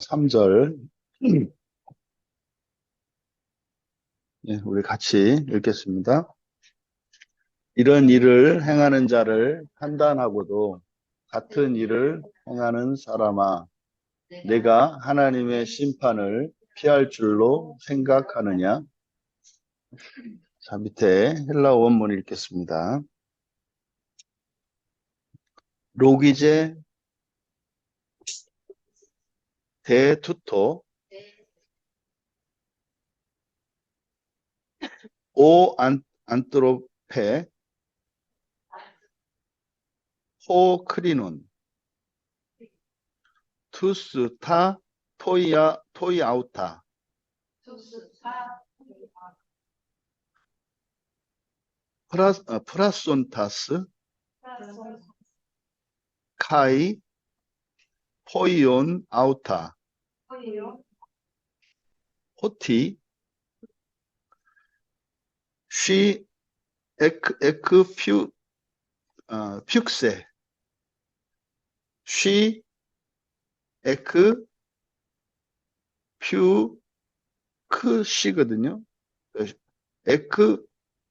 3절. 예, 우리 같이 읽겠습니다. 이런 일을 행하는 자를 판단하고도 같은 일을 행하는 사람아, 내가 하나님의 심판을 피할 줄로 생각하느냐? 자, 밑에 헬라 원문 읽겠습니다. 로기제 데투토 오 안트로페 호 크리논 투스 타 토이 아우타 프라손타스 카이 포이온 아우타 호티 쉬 에크 퓨세 쉬 에크 퓨크시거든요. 에크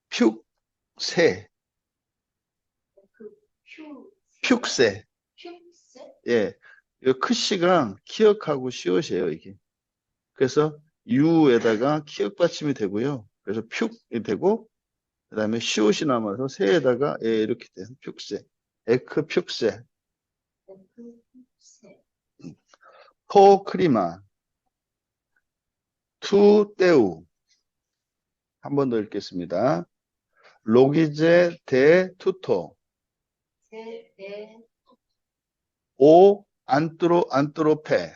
퓨세 퓨세. 예, 이 크시가 키역하고 시옷이에요, 이게. 그래서 유에다가 키역 받침이 되고요. 그래서 퓨이 되고, 그 다음에 시옷이 남아서 세에다가 예, 이렇게 돼요. 퓨세. 에크 퓨세. 토 크리마. 투 떼우. 한 번 더 읽겠습니다. 로기제 데 투토. 오 안트로페.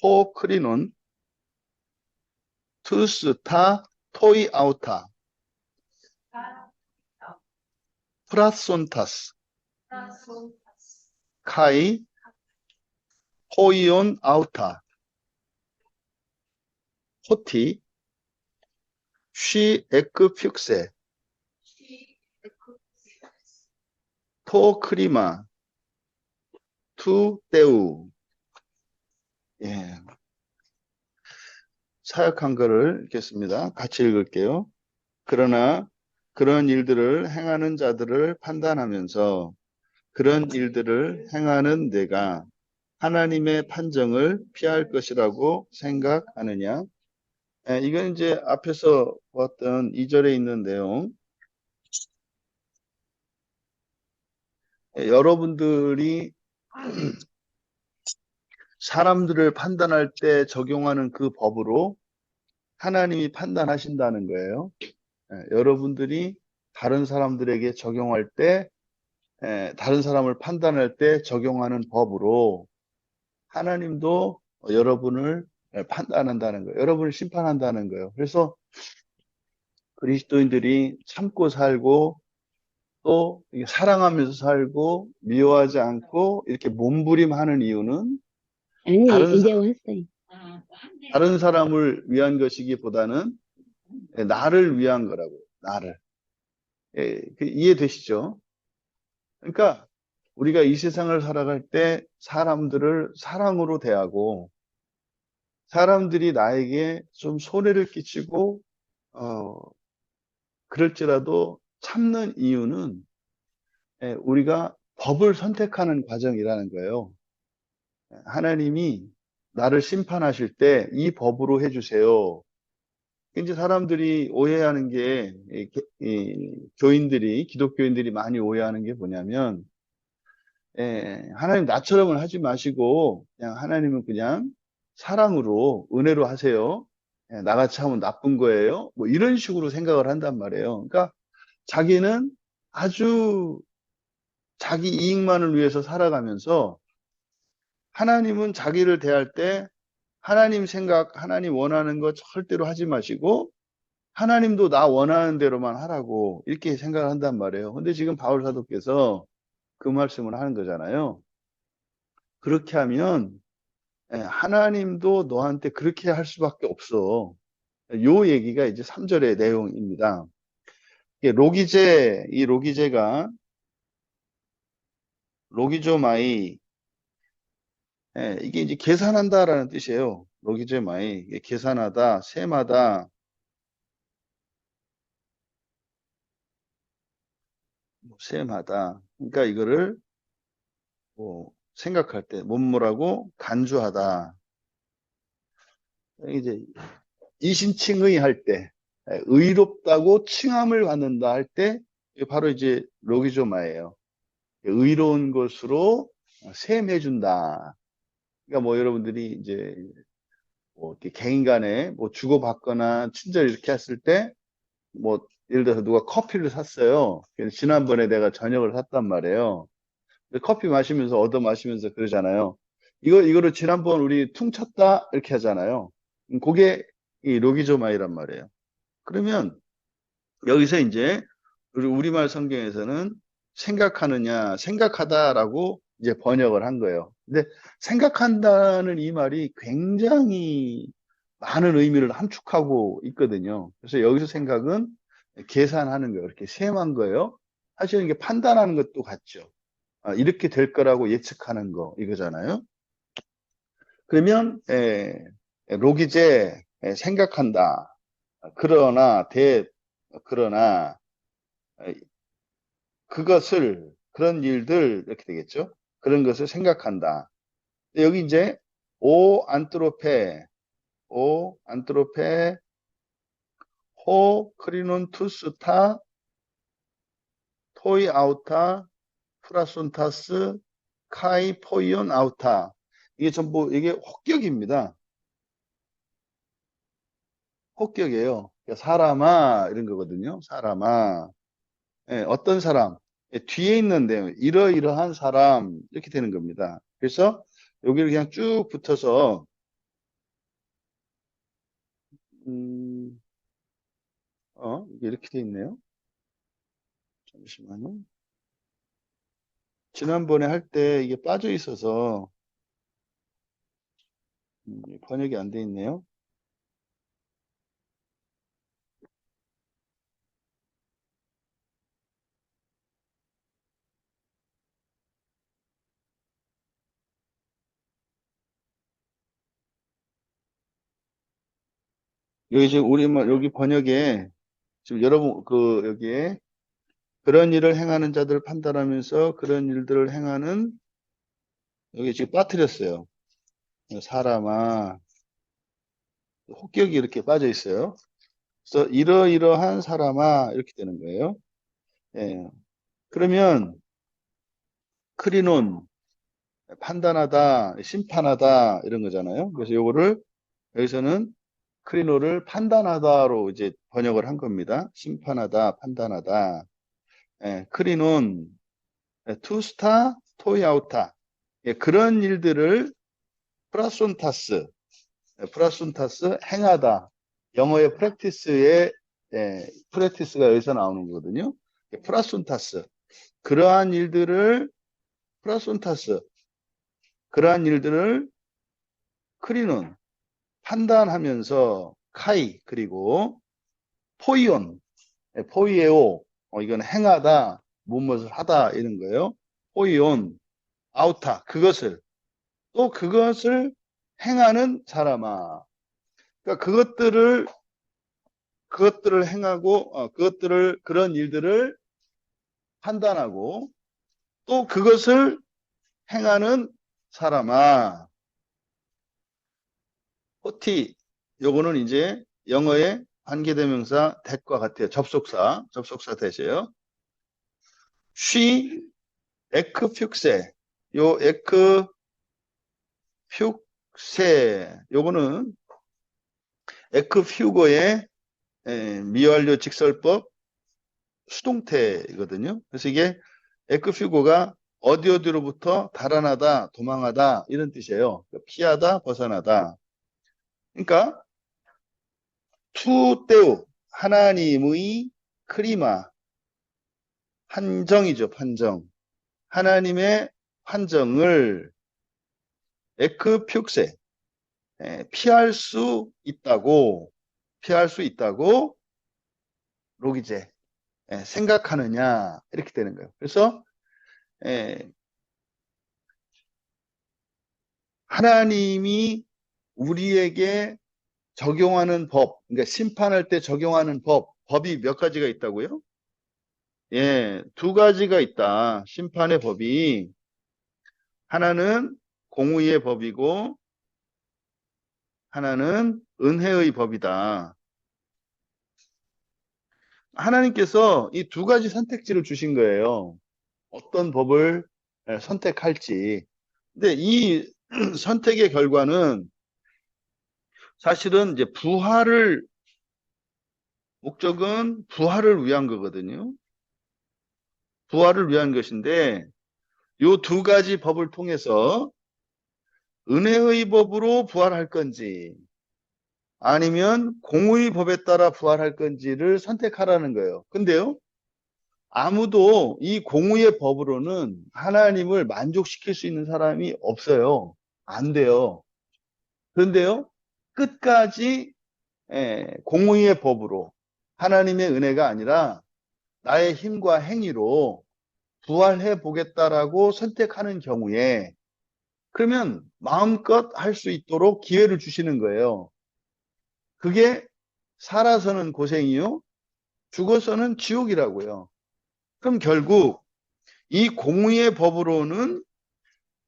호 크리논. 투스 타 토이 아우타. 프라손타스. 카이 포이온 아우타. 호티 쉬 에크 퓨세 토 크리마 투 떼우. 예, 사역한 거를 읽겠습니다. 같이 읽을게요. 그러나 그런 일들을 행하는 자들을 판단하면서 그런 일들을 행하는 내가 하나님의 판정을 피할 것이라고 생각하느냐? 예, 이건 이제 앞에서 보았던 2절에 있는 내용. 예, 여러분들이 사람들을 판단할 때 적용하는 그 법으로 하나님이 판단하신다는 거예요. 예, 여러분들이 다른 사람들에게 적용할 때, 다른 사람을 판단할 때 적용하는 법으로 하나님도 여러분을 판단한다는 거예요. 여러분을 심판한다는 거예요. 그래서 그리스도인들이 참고 살고 또 사랑하면서 살고 미워하지 않고 이렇게 몸부림하는 이유는 아니, 다른 이제 왔어요. 다른 사람을 위한 것이기보다는 나를 위한 거라고요. 나를. 예, 이해되시죠? 그러니까 우리가 이 세상을 살아갈 때 사람들을 사랑으로 대하고 사람들이 나에게 좀 손해를 끼치고 그럴지라도 참는 이유는 우리가 법을 선택하는 과정이라는 거예요. 하나님이 나를 심판하실 때 이 법으로 해주세요. 이제 사람들이 오해하는 게, 교인들이, 기독교인들이 많이 오해하는 게 뭐냐면, 하나님 나처럼은 하지 마시고, 그냥 하나님은 그냥 사랑으로, 은혜로 하세요. 나같이 하면 나쁜 거예요. 뭐 이런 식으로 생각을 한단 말이에요. 그러니까 자기는 아주 자기 이익만을 위해서 살아가면서 하나님은 자기를 대할 때 하나님 생각, 하나님 원하는 거 절대로 하지 마시고 하나님도 나 원하는 대로만 하라고 이렇게 생각을 한단 말이에요. 근데 지금 바울 사도께서 그 말씀을 하는 거잖아요. 그렇게 하면 하나님도 너한테 그렇게 할 수밖에 없어. 요 얘기가 이제 3절의 내용입니다. 이 로기제가 로기조마이 이게 이제 계산한다라는 뜻이에요. 로기제마이. 이게 계산하다, 셈하다, 뭐 셈하다. 그러니까 이거를 뭐 생각할 때, 뭐뭐라고 간주하다. 이제 이신칭의 할 때, 의롭다고 칭함을 받는다 할 때, 이게 바로 이제 로기조마예요. 의로운 것으로 셈해준다. 그러니까 뭐 여러분들이 이제 뭐 이렇게 개인 간에 뭐 주고받거나 친절 이렇게 했을 때, 뭐 예를 들어서 누가 커피를 샀어요. 그래서 지난번에 내가 저녁을 샀단 말이에요. 근데 커피 마시면서 얻어 마시면서 그러잖아요. 이거를 지난번 우리 퉁쳤다 이렇게 하잖아요. 그게 이 로기조마이란 말이에요. 그러면 여기서 이제 우리 우리말 성경에서는 생각하느냐, 생각하다라고 이제 번역을 한 거예요. 근데 생각한다는 이 말이 굉장히 많은 의미를 함축하고 있거든요. 그래서 여기서 생각은 계산하는 거예요. 이렇게 셈한 거예요. 사실은 이게 판단하는 것도 같죠. 아, 이렇게 될 거라고 예측하는 거 이거잖아요. 그러면 로기제 생각한다. 그러나 그러나 그것을 그런 일들 이렇게 되겠죠. 그런 것을 생각한다. 여기 이제 오 안트로페 호 크리논 투스타 토이 아우타 프라손타스 카이 포이온 아우타. 이게 전부 이게 혹격입니다. 혹격이에요. 그러니까 사람아 이런 거거든요. 사람아. 어떤 사람, 뒤에 있는데 이러이러한 사람 이렇게 되는 겁니다. 그래서 여기를 그냥 쭉 붙어서 음, 이게 이렇게 돼 있네요. 잠시만요. 지난번에 할 때 이게 빠져 있어서 번역이 안 돼 있네요. 여기 지금 우리말 여기 번역에 지금 여러분 그 여기에 그런 일을 행하는 자들을 판단하면서 그런 일들을 행하는 여기 지금 빠뜨렸어요. 사람아 혹격이 이렇게 빠져 있어요. 그래서 이러이러한 사람아 이렇게 되는 거예요. 예. 그러면 크리논 판단하다, 심판하다 이런 거잖아요. 그래서 요거를 여기서는 크리노를 판단하다로 이제 번역을 한 겁니다. 심판하다, 판단하다. 크리논 투스타, 토이아우타. 그런 일들을 프라손타스, 프라손타스 행하다. 영어의 프랙티스의 프랙티스가 여기서 나오는 거거든요. 프라손타스. 그러한 일들을 프라손타스 그러한 일들을 크리논 판단하면서 카이 그리고 포이온 포이에오 이건 행하다 무엇을 하다 이런 거예요. 포이온 아우타 그것을 또 그것을 행하는 사람아. 그러니까 그것들을 행하고 그것들을 그런 일들을 판단하고 또 그것을 행하는 사람아. 호티, 요거는 이제 영어의 관계대명사 that과 같아요. 접속사 that이에요. she, 에크퓨세, 요 에크퓨세, 요거는 에크퓨고의 미완료 직설법 수동태이거든요. 그래서 이게 에크퓨고가 어디로부터 달아나다, 도망하다 이런 뜻이에요. 피하다, 벗어나다. 그러니까 투떼우 하나님의 크리마 판정이죠, 판정. 하나님의 판정을 에크퓨세 피할 수 있다고 로기제 생각하느냐 이렇게 되는 거예요. 그래서 에, 하나님이 우리에게 적용하는 법, 그러니까 심판할 때 적용하는 법이 몇 가지가 있다고요? 예, 두 가지가 있다. 심판의 법이. 하나는 공의의 법이고, 하나는 은혜의 법이다. 하나님께서 이 두 가지 선택지를 주신 거예요. 어떤 법을 선택할지. 근데 이 선택의 결과는 사실은 이제 목적은 부활을 위한 거거든요. 부활을 위한 것인데, 요 두 가지 법을 통해서 은혜의 법으로 부활할 건지, 아니면 공의 법에 따라 부활할 건지를 선택하라는 거예요. 근데요, 아무도 이 공의의 법으로는 하나님을 만족시킬 수 있는 사람이 없어요. 안 돼요. 그런데요, 끝까지 공의의 법으로 하나님의 은혜가 아니라 나의 힘과 행위로 부활해 보겠다라고 선택하는 경우에 그러면 마음껏 할 수 있도록 기회를 주시는 거예요. 그게 살아서는 고생이요, 죽어서는 지옥이라고요. 그럼 결국 이 공의의 법으로는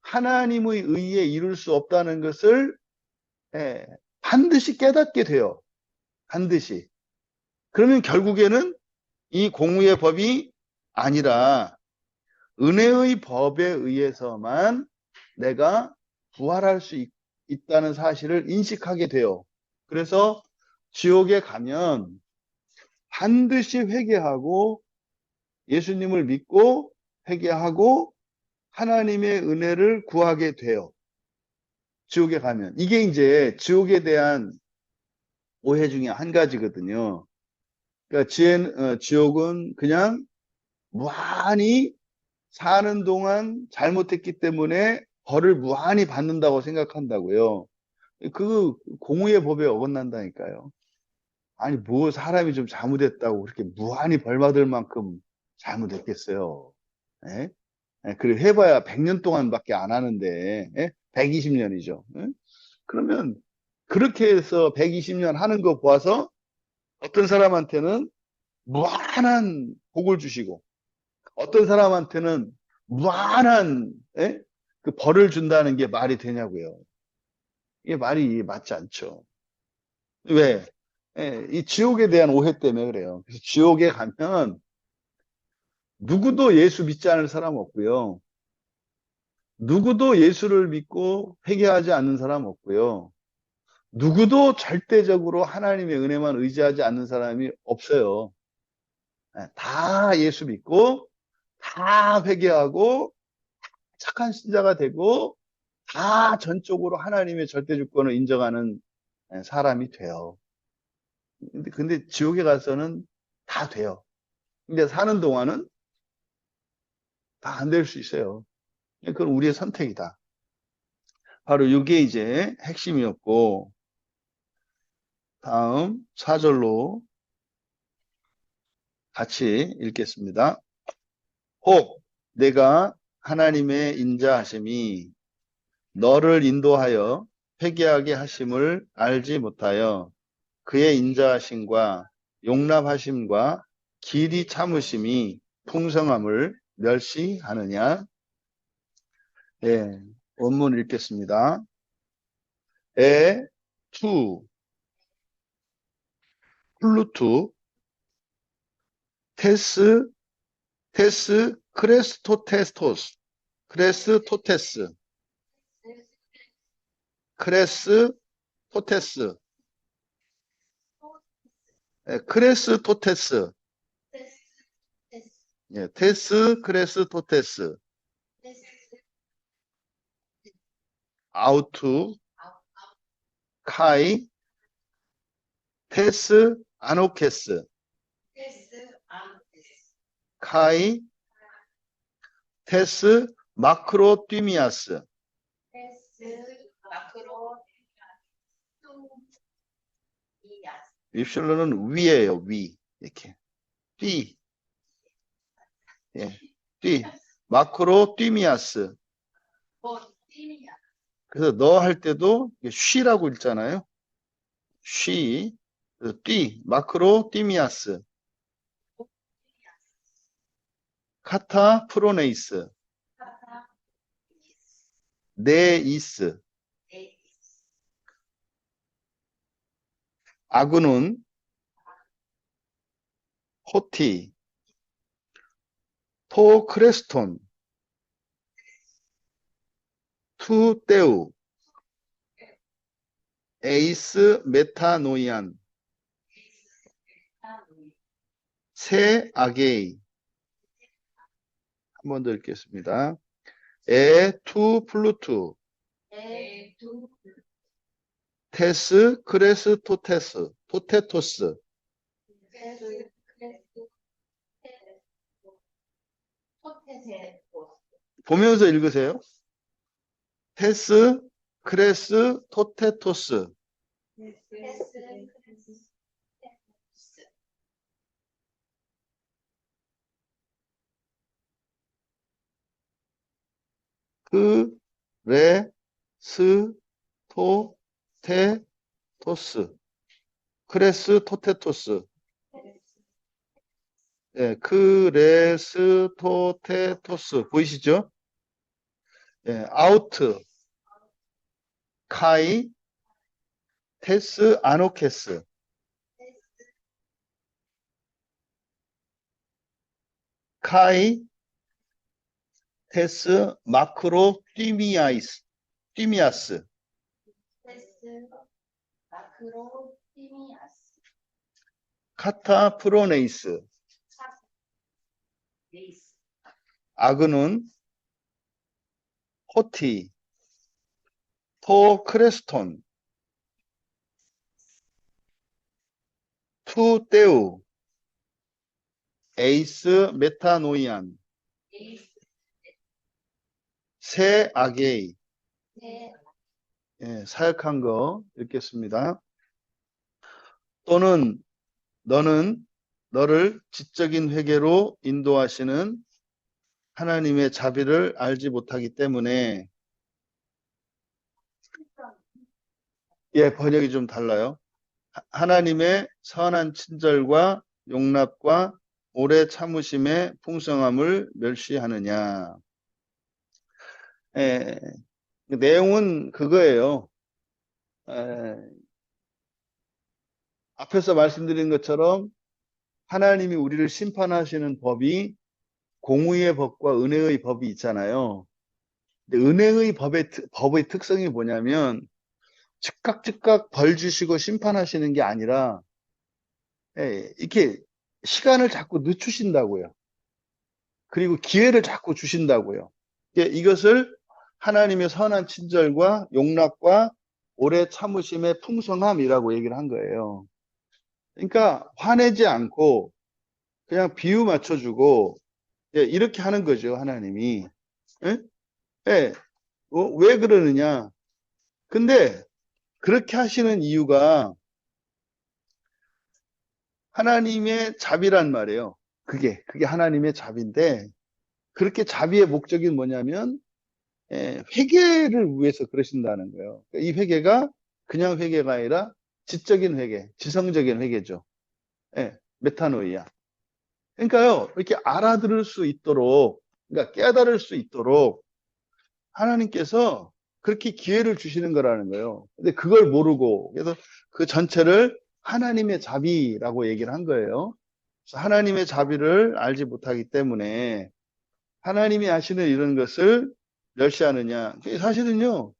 하나님의 의에 이룰 수 없다는 것을 예, 반드시 깨닫게 돼요. 반드시. 그러면 결국에는 이 공의의 법이 아니라 은혜의 법에 의해서만 내가 부활할 수 있다는 사실을 인식하게 돼요. 그래서 지옥에 가면 반드시 회개하고 예수님을 믿고 회개하고 하나님의 은혜를 구하게 돼요. 지옥에 가면. 이게 이제 지옥에 대한 오해 중에 한 가지거든요. 그러니까 지옥은 그냥 무한히 사는 동안 잘못했기 때문에 벌을 무한히 받는다고 생각한다고요. 그 공의의 법에 어긋난다니까요. 아니 뭐 사람이 좀 잘못했다고 그렇게 무한히 벌 받을 만큼 잘못했겠어요. 예? 예, 그리고 해봐야 100년 동안밖에 안 하는데, 예? 120년이죠. 예? 그러면 그렇게 해서 120년 하는 거 보아서 어떤 사람한테는 무한한 복을 주시고 어떤 사람한테는 무한한 그 벌을 준다는 게 말이 되냐고요. 이게 말이 맞지 않죠. 왜? 이 지옥에 대한 오해 때문에 그래요. 그래서 지옥에 가면 누구도 예수 믿지 않을 사람 없고요. 누구도 예수를 믿고 회개하지 않는 사람 없고요. 누구도 절대적으로 하나님의 은혜만 의지하지 않는 사람이 없어요. 다 예수 믿고 다 회개하고 착한 신자가 되고 다 전적으로 하나님의 절대 주권을 인정하는 사람이 돼요. 근데 지옥에 가서는 다 돼요. 근데 사는 동안은 다 안 될 수 있어요. 그건 우리의 선택이다. 바로 이게 이제 핵심이었고, 다음 4절로 같이 읽겠습니다. 혹 내가 하나님의 인자하심이 너를 인도하여 회개하게 하심을 알지 못하여 그의 인자하심과 용납하심과 길이 참으심이 풍성함을 멸시하느냐. 예, 원문 읽겠습니다. 투, 플루투, 테스, 크레스토테스토스, 크레스토테스, 크레스토테스, 크레스토테스, 예, 크레스토테스, 아우투, 카이, 아노케스, 카이, 마크로띠미아스. 윕실론은 위예요, 위. 이렇게. 띠. 예. 띠. 마크로띠미아스. 그래서 너 할 때도 쉬라고 읽잖아요. 쉬. 그래서 뛰. 마크로 띠미아스. 카타 프로네이스. 네이스. 아그눈. 호티. 토 크레스톤. 투 떼우. 에이스 메타노이안. 세 아게이. 한 번 더 읽겠습니다. 에 투 플루투. 테스 크레스 토테스. 토테토스. 보면서 읽으세요. 테스 크레스 토테토스. 그, 레, 스, 토, 테, 토스. 크레스 토테토스. 예, 크레스 토테토스. 보이시죠? 예, 아우트, 카이, 테스, 아노케스. 카이, 테스, 마크로, 띠미아이스. 띠미아스. 카타 프로네이스. 아그눈, 호티, 토 크레스톤, 투 떼우, 에이스 메타노이안, 세 아게이. 예, 사역한 거 읽겠습니다. 또는 너는 너를 지적인 회개로 인도하시는 하나님의 자비를 알지 못하기 때문에. 예, 번역이 좀 달라요. 하나님의 선한 친절과 용납과 오래 참으심의 풍성함을 멸시하느냐. 예, 내용은 그거예요. 앞에서 말씀드린 것처럼 하나님이 우리를 심판하시는 법이 공의의 법과 은혜의 법이 있잖아요. 근데 은혜의 법의 특성이 뭐냐면 즉각 벌 주시고 심판하시는 게 아니라 이렇게 시간을 자꾸 늦추신다고요. 그리고 기회를 자꾸 주신다고요. 이것을 하나님의 선한 친절과 용납과 오래 참으심의 풍성함이라고 얘기를 한 거예요. 그러니까 화내지 않고 그냥 비유 맞춰주고 이렇게 하는 거죠, 하나님이. 예? 예. 왜 그러느냐? 근데 그렇게 하시는 이유가 하나님의 자비란 말이에요. 그게 하나님의 자비인데, 그렇게 자비의 목적이 뭐냐면 회개를 위해서 그러신다는 거예요. 이 회개가 그냥 회개가 아니라 지적인 회개, 지성적인 회개죠. 메타노이아. 그러니까요, 이렇게 알아들을 수 있도록, 그러니까 깨달을 수 있도록 하나님께서 그렇게 기회를 주시는 거라는 거예요. 근데 그걸 모르고, 그래서 그 전체를 하나님의 자비라고 얘기를 한 거예요. 그래서 하나님의 자비를 알지 못하기 때문에 하나님이 하시는 이런 것을 멸시하느냐. 사실은요,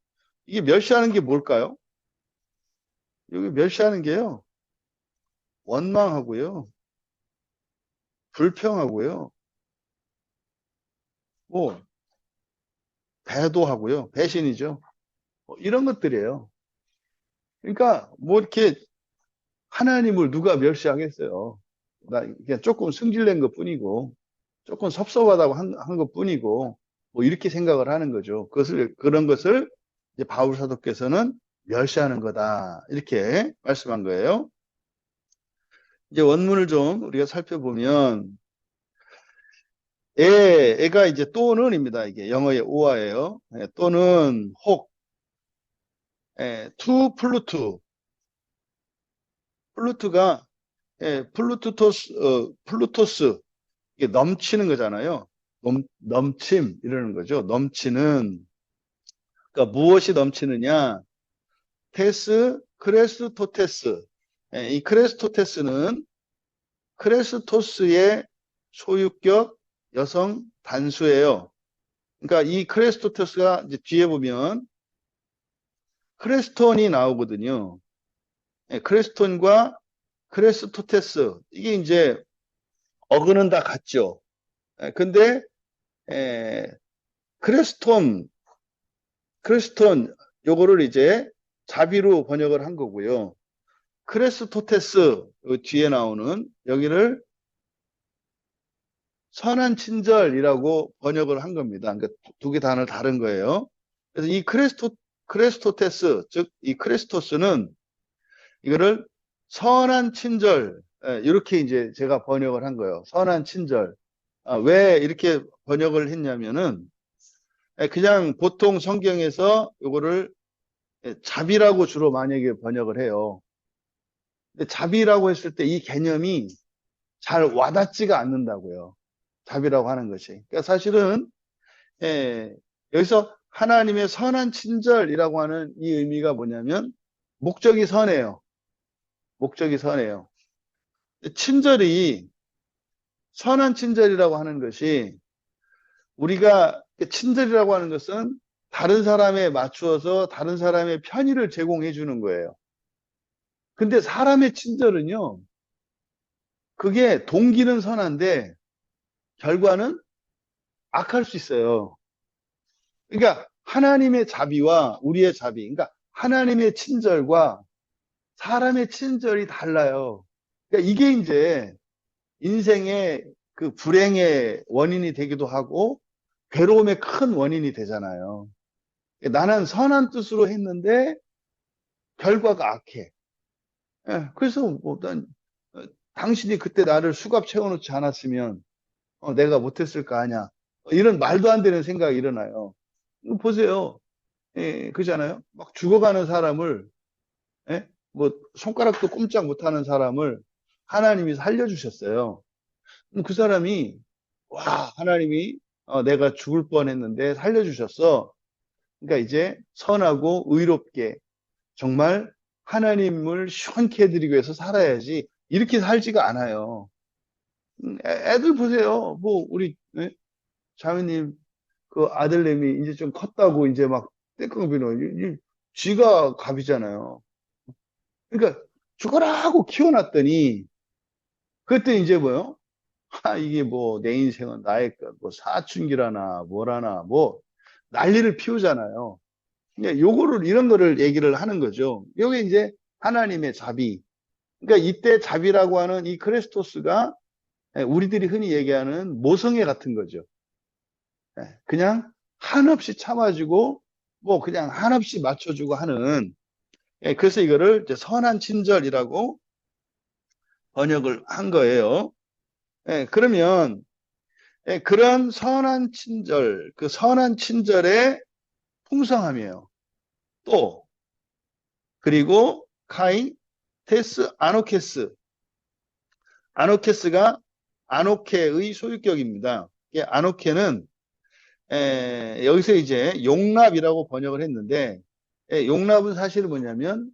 이게 멸시하는 게 뭘까요? 여기 멸시하는 게요, 원망하고요, 불평하고요, 뭐, 배도하고요, 배신이죠. 이런 것들이에요. 그러니까, 뭐, 이렇게 하나님을 누가 멸시하겠어요. 나 그냥 조금 승질낸 것 뿐이고, 조금 섭섭하다고 한 것 뿐이고, 뭐, 이렇게 생각을 하는 거죠. 그런 것을 이제 바울 사도께서는 멸시하는 거다. 이렇게 말씀한 거예요. 이제 원문을 좀 우리가 살펴보면, 애가 이제 또는입니다. 이게 영어의 오아예요. 또는 혹, 투 플루트. 플루트가, 플루토스. 이게 넘치는 거잖아요. 넘침, 이러는 거죠. 넘치는. 그러니까 무엇이 넘치느냐? 크레스토테스. 이 크레스토테스는 크레스토스의 소유격 여성 단수예요. 그러니까 이 크레스토테스가 이제 뒤에 보면 크레스톤이 나오거든요. 크레스톤과 크레스토테스. 이게 이제 어근은 다 같죠. 근데 크레스톤, 요거를 이제 자비로 번역을 한 거고요. 크레스토테스 뒤에 나오는 여기를 선한 친절이라고 번역을 한 겁니다. 그러니까 두 개 단어를 다른 거예요. 그래서 이 크레스토테스, 즉 이 크레스토스는 이거를 선한 친절, 이렇게 이제 제가 번역을 한 거예요. 선한 친절. 왜 이렇게 번역을 했냐면은 그냥 보통 성경에서 요거를 자비라고 주로 만약에 번역을 해요. 근데 자비라고 했을 때 이 개념이 잘 와닿지가 않는다고요. 자비라고 하는 것이. 그러니까 사실은 여기서 하나님의 선한 친절이라고 하는 이 의미가 뭐냐면 목적이 선해요. 목적이 선해요. 친절이 선한 친절이라고 하는 것이 우리가 친절이라고 하는 것은 다른 사람에 맞추어서 다른 사람의 편의를 제공해 주는 거예요. 근데 사람의 친절은요, 그게 동기는 선한데 결과는 악할 수 있어요. 그러니까 하나님의 자비와 우리의 자비, 그러니까 하나님의 친절과 사람의 친절이 달라요. 그러니까 이게 이제 인생의 그 불행의 원인이 되기도 하고 괴로움의 큰 원인이 되잖아요. 나는 선한 뜻으로 했는데 결과가 악해. 그래서 당신이 그때 나를 수갑 채워놓지 않았으면 내가 못했을 거 아니야. 이런 말도 안 되는 생각이 일어나요. 이거 보세요. 그잖아요. 막 죽어가는 사람을, 뭐 손가락도 꼼짝 못하는 사람을 하나님이 살려주셨어요. 그럼 그 사람이 와, 하나님이 내가 죽을 뻔했는데 살려주셨어. 그러니까 이제 선하고 의롭게 정말 하나님을 시원케 해드리기 위해서 살아야지 이렇게 살지가 않아요. 애들 보세요. 뭐 우리 자매님 그 아들내미 이제 좀 컸다고 이제 막 떼깡 비노. 쥐가 갑이잖아요. 그러니까 죽어라고 키워놨더니 그때 이제 뭐요? 이게 뭐 내 인생은 나의 뭐 사춘기라나 뭐라나 뭐 난리를 피우잖아요. 그러니까 요거를 이런 거를 얘기를 하는 거죠. 요게 이제 하나님의 자비. 그러니까 이때 자비라고 하는 이 크리스토스가 우리들이 흔히 얘기하는 모성애 같은 거죠. 그냥 한없이 참아주고 뭐 그냥 한없이 맞춰주고 하는 그래서 이거를 이제 선한 친절이라고 번역을 한 거예요. 그러면 그런 선한 친절, 그 선한 친절의 풍성함이에요. 또 그리고 카인, 테스, 아노케스. 아노케스가 아노케의 소유격입니다. 아노케는 여기서 이제 용납이라고 번역을 했는데 용납은 사실 뭐냐면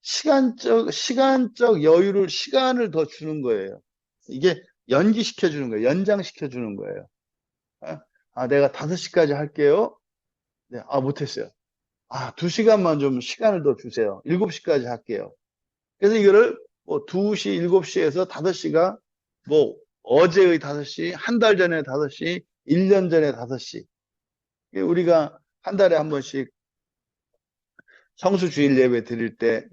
시간적 여유를 시간을 더 주는 거예요. 이게 연기시켜 주는 거예요. 연장시켜 주는 거예요. 내가 5시까지 할게요. 네, 못했어요. 2시간만 좀 시간을 더 주세요. 7시까지 할게요. 그래서 이거를 뭐 2시, 7시에서 5시가 뭐 어제의 5시, 한 달 전에 5시, 1년 전에 5시. 우리가 한 달에 한 번씩 성수주일 예배 드릴 때,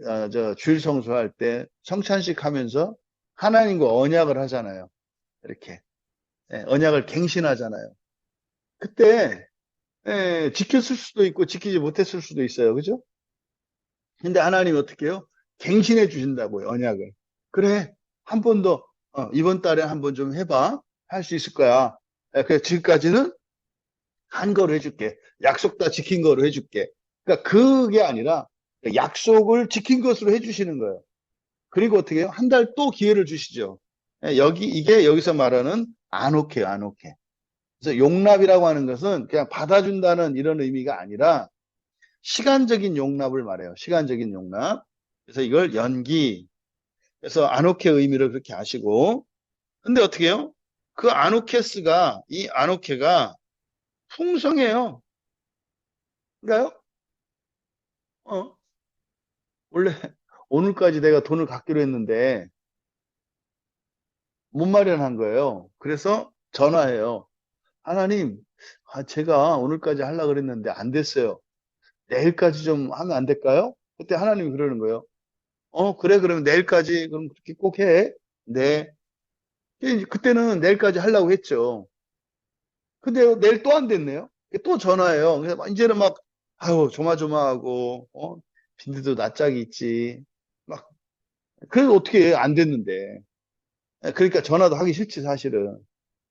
주일 성수할 때 성찬식 하면서 하나님과 언약을 하잖아요. 이렇게. 언약을 갱신하잖아요. 그때, 지켰을 수도 있고 지키지 못했을 수도 있어요. 그죠? 근데 하나님이 어떻게 해요? 갱신해 주신다고요, 언약을. 그래, 한 번 더, 이번 달에 한 번 좀 해봐. 할 수 있을 거야. 그래, 지금까지는 한 거로 해줄게. 약속 다 지킨 거로 해줄게. 그러니까 그게 아니라 약속을 지킨 것으로 해주시는 거예요. 그리고 어떻게 해요? 한 달 또 기회를 주시죠. 이게 여기서 말하는 안옥해요, 안옥해. 그래서 용납이라고 하는 것은 그냥 받아준다는 이런 의미가 아니라 시간적인 용납을 말해요. 시간적인 용납. 그래서 이걸 연기. 그래서 안옥해 의미를 그렇게 아시고. 근데 어떻게 해요? 그 아노케스가, 이 아노케가 풍성해요. 그러니까요, 어, 원래 오늘까지 내가 돈을 갖기로 했는데 못 마련한 거예요. 그래서 전화해요. 하나님, 제가 오늘까지 하려고 그랬는데 안 됐어요. 내일까지 좀 하면 안 될까요? 그때 하나님이 그러는 거예요. 그래, 그러면 내일까지, 그럼 그렇게 꼭 해. 네. 그때는 내일까지 하려고 했죠. 근데 내일 또 안 됐네요. 또 전화해요. 그래서 이제는 막, 아유, 조마조마하고, 빈대도 낯짝이 있지. 막, 그래도 어떻게 해? 안 됐는데. 그러니까 전화도 하기 싫지, 사실은.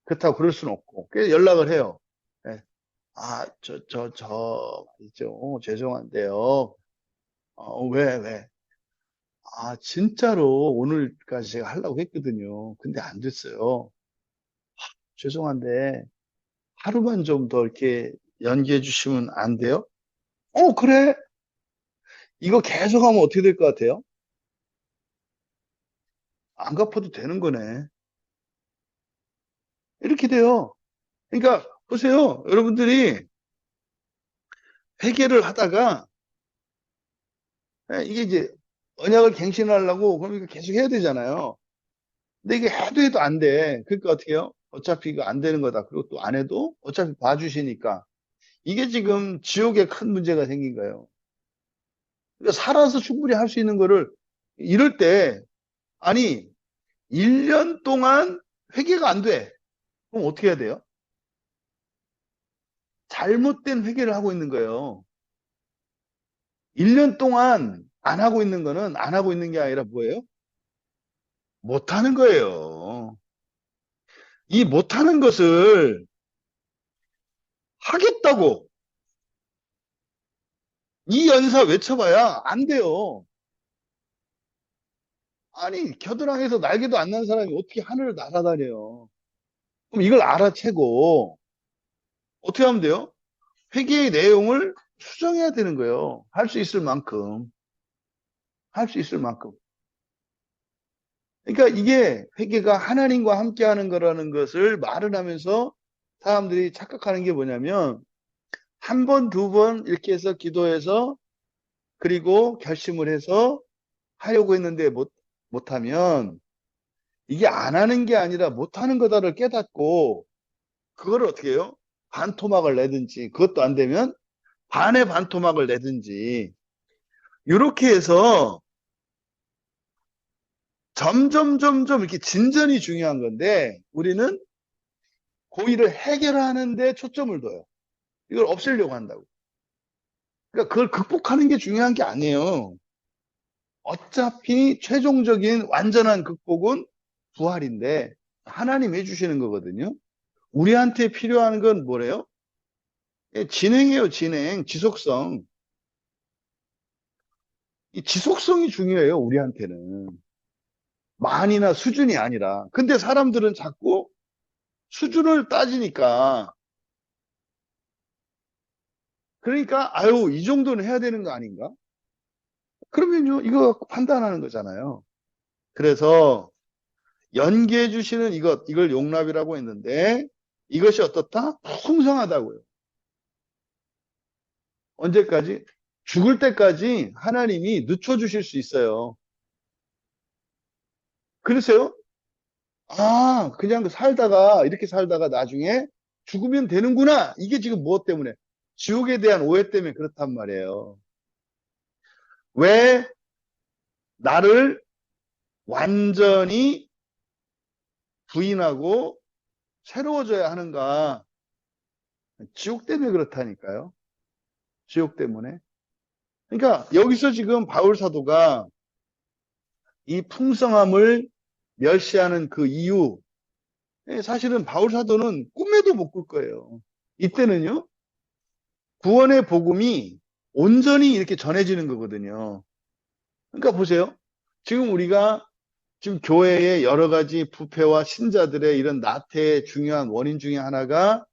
그렇다고 그럴 수는 없고. 그래서 연락을 해요. 예. 말이죠. 죄송한데요. 왜? 진짜로 오늘까지 제가 하려고 했거든요. 근데 안 됐어요. 죄송한데, 하루만 좀 더 이렇게 연기해 주시면 안 돼요? 그래? 이거 계속 하면 어떻게 될 것 같아요? 안 갚아도 되는 거네. 이렇게 돼요. 그러니까, 보세요. 여러분들이 회개를 하다가, 이게 이제 언약을 갱신하려고 그럼 이거 계속 해야 되잖아요. 근데 이게 해도 안 돼. 그러니까 어떻게 해요? 어차피 이거 안 되는 거다. 그리고 또 안 해도 어차피 봐주시니까. 이게 지금 지옥에 큰 문제가 생긴 거예요. 그러니까 살아서 충분히 할 수 있는 거를 이럴 때, 아니, 1년 동안 회개가 안 돼. 그럼 어떻게 해야 돼요? 잘못된 회개를 하고 있는 거예요. 1년 동안 안 하고 있는 거는 안 하고 있는 게 아니라 뭐예요? 못 하는 거예요. 이 못 하는 것을 하겠다고 이 연사 외쳐봐야 안 돼요. 아니, 겨드랑이에서 날개도 안 난 사람이 어떻게 하늘을 날아다녀요? 그럼 이걸 알아채고 어떻게 하면 돼요? 회개의 내용을 수정해야 되는 거예요. 할 수 있을 만큼. 할 수 있을 만큼. 그러니까 이게 회개가 하나님과 함께 하는 거라는 것을 말을 하면서 사람들이 착각하는 게 뭐냐면 한 번, 두 번 이렇게 해서 기도해서 그리고 결심을 해서 하려고 했는데 못하면 이게 안 하는 게 아니라 못하는 거다를 깨닫고 그거를 어떻게 해요? 반토막을 내든지 그것도 안 되면 반의 반토막을 내든지 이렇게 해서 점점 이렇게 진전이 중요한 건데 우리는 고의를 해결하는 데 초점을 둬요. 이걸 없애려고 한다고. 그러니까 그걸 극복하는 게 중요한 게 아니에요. 어차피 최종적인 완전한 극복은 부활인데 하나님 해주시는 거거든요. 우리한테 필요한 건 뭐래요? 진행이에요, 진행. 지속성. 이 지속성이 중요해요, 우리한테는. 많이나 수준이 아니라. 근데 사람들은 자꾸 수준을 따지니까 그러니까 아유 이 정도는 해야 되는 거 아닌가? 그러면요 이거 갖고 판단하는 거잖아요. 그래서 연기해 주시는 이걸 용납이라고 했는데 이것이 어떻다? 풍성하다고요. 언제까지? 죽을 때까지 하나님이 늦춰주실 수 있어요. 그러세요? 그냥 살다가 이렇게 살다가 나중에 죽으면 되는구나. 이게 지금 무엇 때문에? 지옥에 대한 오해 때문에 그렇단 말이에요. 왜 나를 완전히 부인하고 새로워져야 하는가? 지옥 때문에 그렇다니까요. 지옥 때문에. 그러니까 여기서 지금 바울 사도가 이 풍성함을 멸시하는 그 이유, 사실은 바울 사도는 꿈에도 못 꿀 거예요. 이때는요, 구원의 복음이 온전히 이렇게 전해지는 거거든요. 그러니까 보세요. 지금 우리가 지금 교회의 여러 가지 부패와 신자들의 이런 나태의 중요한 원인 중에 하나가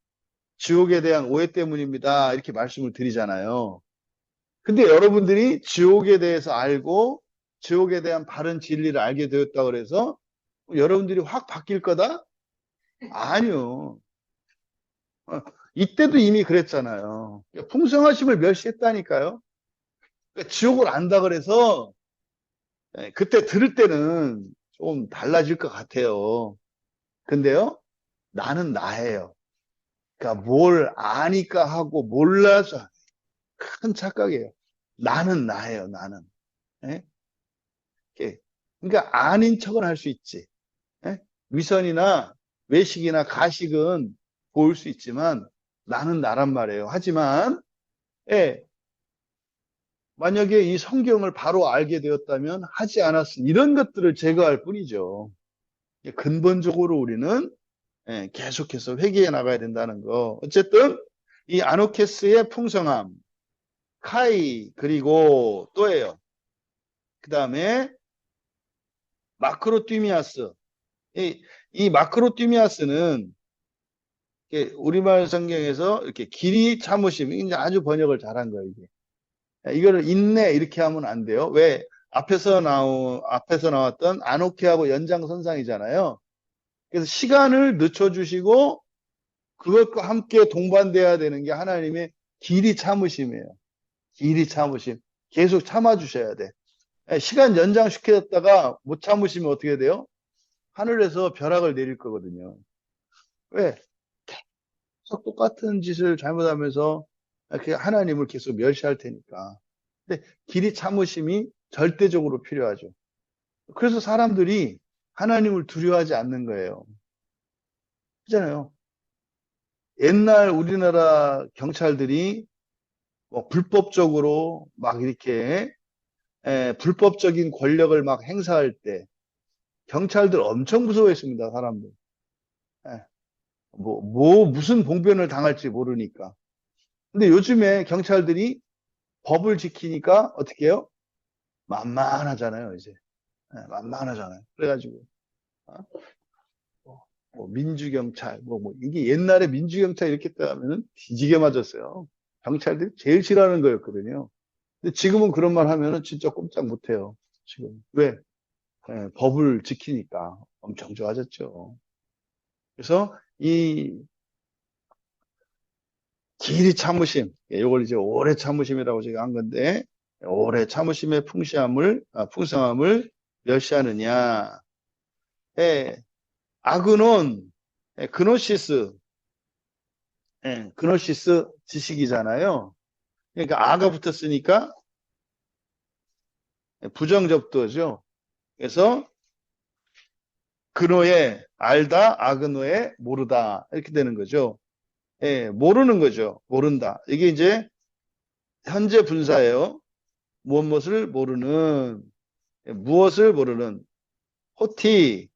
지옥에 대한 오해 때문입니다. 이렇게 말씀을 드리잖아요. 근데 여러분들이 지옥에 대해서 알고 지옥에 대한 바른 진리를 알게 되었다고 그래서 여러분들이 확 바뀔 거다? 아니요. 어, 이때도 이미 그랬잖아요. 풍성하심을 멸시했다니까요. 그러니까 지옥을 안다 그래서 그때 들을 때는 좀 달라질 것 같아요. 근데요, 나는 나예요. 그러니까 뭘 아니까 하고 몰라서 큰 착각이에요. 나는 나예요, 나는. 예? 그러니까 아닌 척은 할 수 있지. 예? 위선이나 외식이나 가식은 보일 수 있지만 나는 나란 말이에요. 하지만 예, 만약에 이 성경을 바로 알게 되었다면 하지 않았은 이런 것들을 제거할 뿐이죠. 근본적으로 우리는 계속해서 회개해 나가야 된다는 거. 어쨌든 이 아노케스의 풍성함, 카이 그리고 또예요. 그 다음에 마크로띠미아스. 이 마크로띠미아스는 우리말 성경에서 이렇게 길이 참으심, 이제 아주 번역을 잘한 거예요, 이게. 이거를 인내 이렇게 하면 안 돼요. 왜? 앞에서 나왔던 아노케하고 연장선상이잖아요. 그래서 시간을 늦춰주시고 그것과 함께 동반돼야 되는 게 하나님의 길이 참으심이에요. 길이 참으심. 계속 참아주셔야 돼. 시간 연장시켰다가 못 참으시면 어떻게 돼요? 하늘에서 벼락을 내릴 거거든요. 왜? 계속 똑같은 짓을 잘못하면서 하나님을 계속 멸시할 테니까. 근데 길이 참으심이 절대적으로 필요하죠. 그래서 사람들이 하나님을 두려워하지 않는 거예요. 그잖아요. 옛날 우리나라 경찰들이 뭐 불법적으로 막 이렇게 불법적인 권력을 막 행사할 때 경찰들 엄청 무서워했습니다, 사람들. 예, 무슨 봉변을 당할지 모르니까. 근데 요즘에 경찰들이 법을 지키니까 어떻게 해요? 만만하잖아요, 이제. 만만하잖아요. 그래가지고, 어? 민주경찰, 이게 옛날에 민주경찰 이렇게 하면은 뒤지게 맞았어요. 경찰들이 제일 싫어하는 거였거든요. 근데 지금은 그런 말 하면은 진짜 꼼짝 못 해요. 지금. 왜? 법을 지키니까 엄청 좋아졌죠. 그래서 이 길이 참으심, 이걸 이제 오래 참으심이라고 제가 한 건데, 오래 참으심의 풍성함을 멸시하느냐. 예, 아그논, 그노시스, 그노시스 지식이잖아요. 그러니까 아가 붙었으니까 부정접두죠. 그래서 그노의 알다, 아그노의 모르다 이렇게 되는 거죠. 모르는 거죠. 모른다. 이게 이제 현재 분사예요. 무엇을 모르는, 무엇을 모르는, 호티,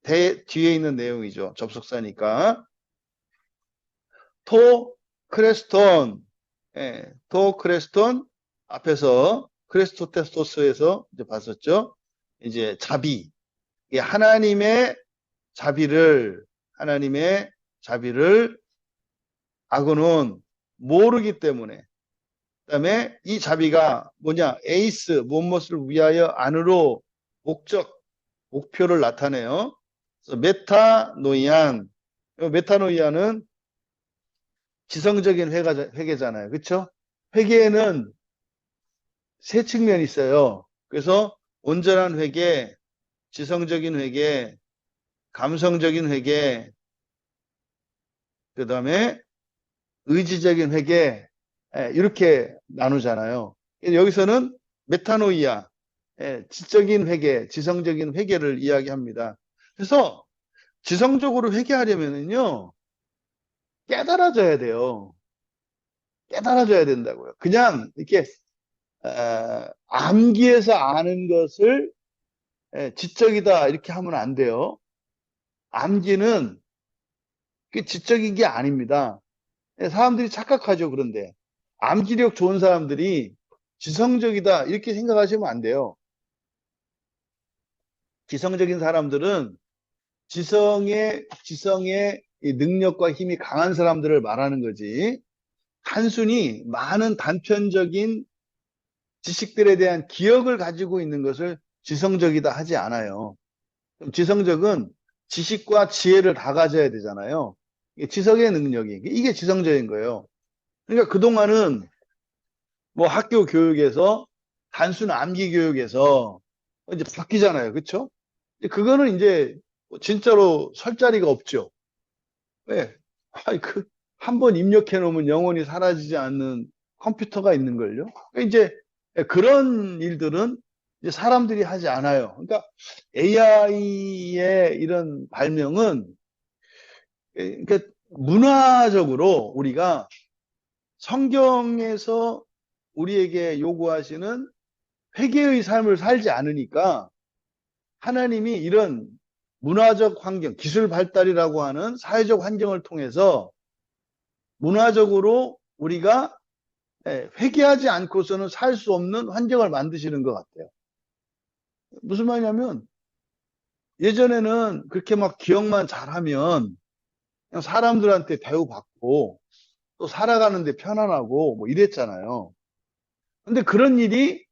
뒤에 있는 내용이죠. 접속사니까. 크레스톤, 크레스톤, 앞에서 크레스토테스토스에서 이제 봤었죠. 이제 자비, 하나님의 자비를, 하나님의 자비를 악어는 모르기 때문에 그다음에 이 자비가 뭐냐? 에이스, 무엇을 위하여 안으로 목표를 나타내요. 그래서 메타노이안은 지성적인 회개잖아요. 그렇죠? 회개에는 세 측면이 있어요. 그래서 온전한 회개, 지성적인 회개, 감성적인 회개, 그다음에 의지적인 회개, 이렇게 나누잖아요. 여기서는 메타노이아, 지적인 회개, 지성적인 회개를 이야기합니다. 그래서 지성적으로 회개하려면요, 깨달아져야 돼요. 깨달아져야 된다고요. 그냥 이렇게 암기해서 아는 것을 지적이다 이렇게 하면 안 돼요. 암기는 지적인 게 아닙니다. 사람들이 착각하죠. 그런데 암기력 좋은 사람들이 지성적이다 이렇게 생각하시면 안 돼요. 지성적인 사람들은 지성의 이 능력과 힘이 강한 사람들을 말하는 거지. 단순히 많은 단편적인 지식들에 대한 기억을 가지고 있는 것을 지성적이다 하지 않아요. 그럼 지성적은 지식과 지혜를 다 가져야 되잖아요. 이게 지성의 능력이. 이게 지성적인 거예요. 그러니까 그동안은 뭐 학교 교육에서 단순 암기 교육에서 이제 바뀌잖아요. 그쵸? 그거는 이제 진짜로 설 자리가 없죠. 왜? 아이, 한 번 입력해 놓으면 영원히 사라지지 않는 컴퓨터가 있는걸요. 그러니까 이제 그런 일들은 이제 사람들이 하지 않아요. 그러니까 AI의 이런 발명은 그러니까 문화적으로 우리가 성경에서 우리에게 요구하시는 회개의 삶을 살지 않으니까 하나님이 이런 문화적 환경, 기술 발달이라고 하는 사회적 환경을 통해서 문화적으로 우리가 회개하지 않고서는 살 수 없는 환경을 만드시는 것 같아요. 무슨 말이냐면 예전에는 그렇게 막 기억만 잘하면 그냥 사람들한테 대우받고 또 살아가는데 편안하고 뭐 이랬잖아요. 근데 그런 일이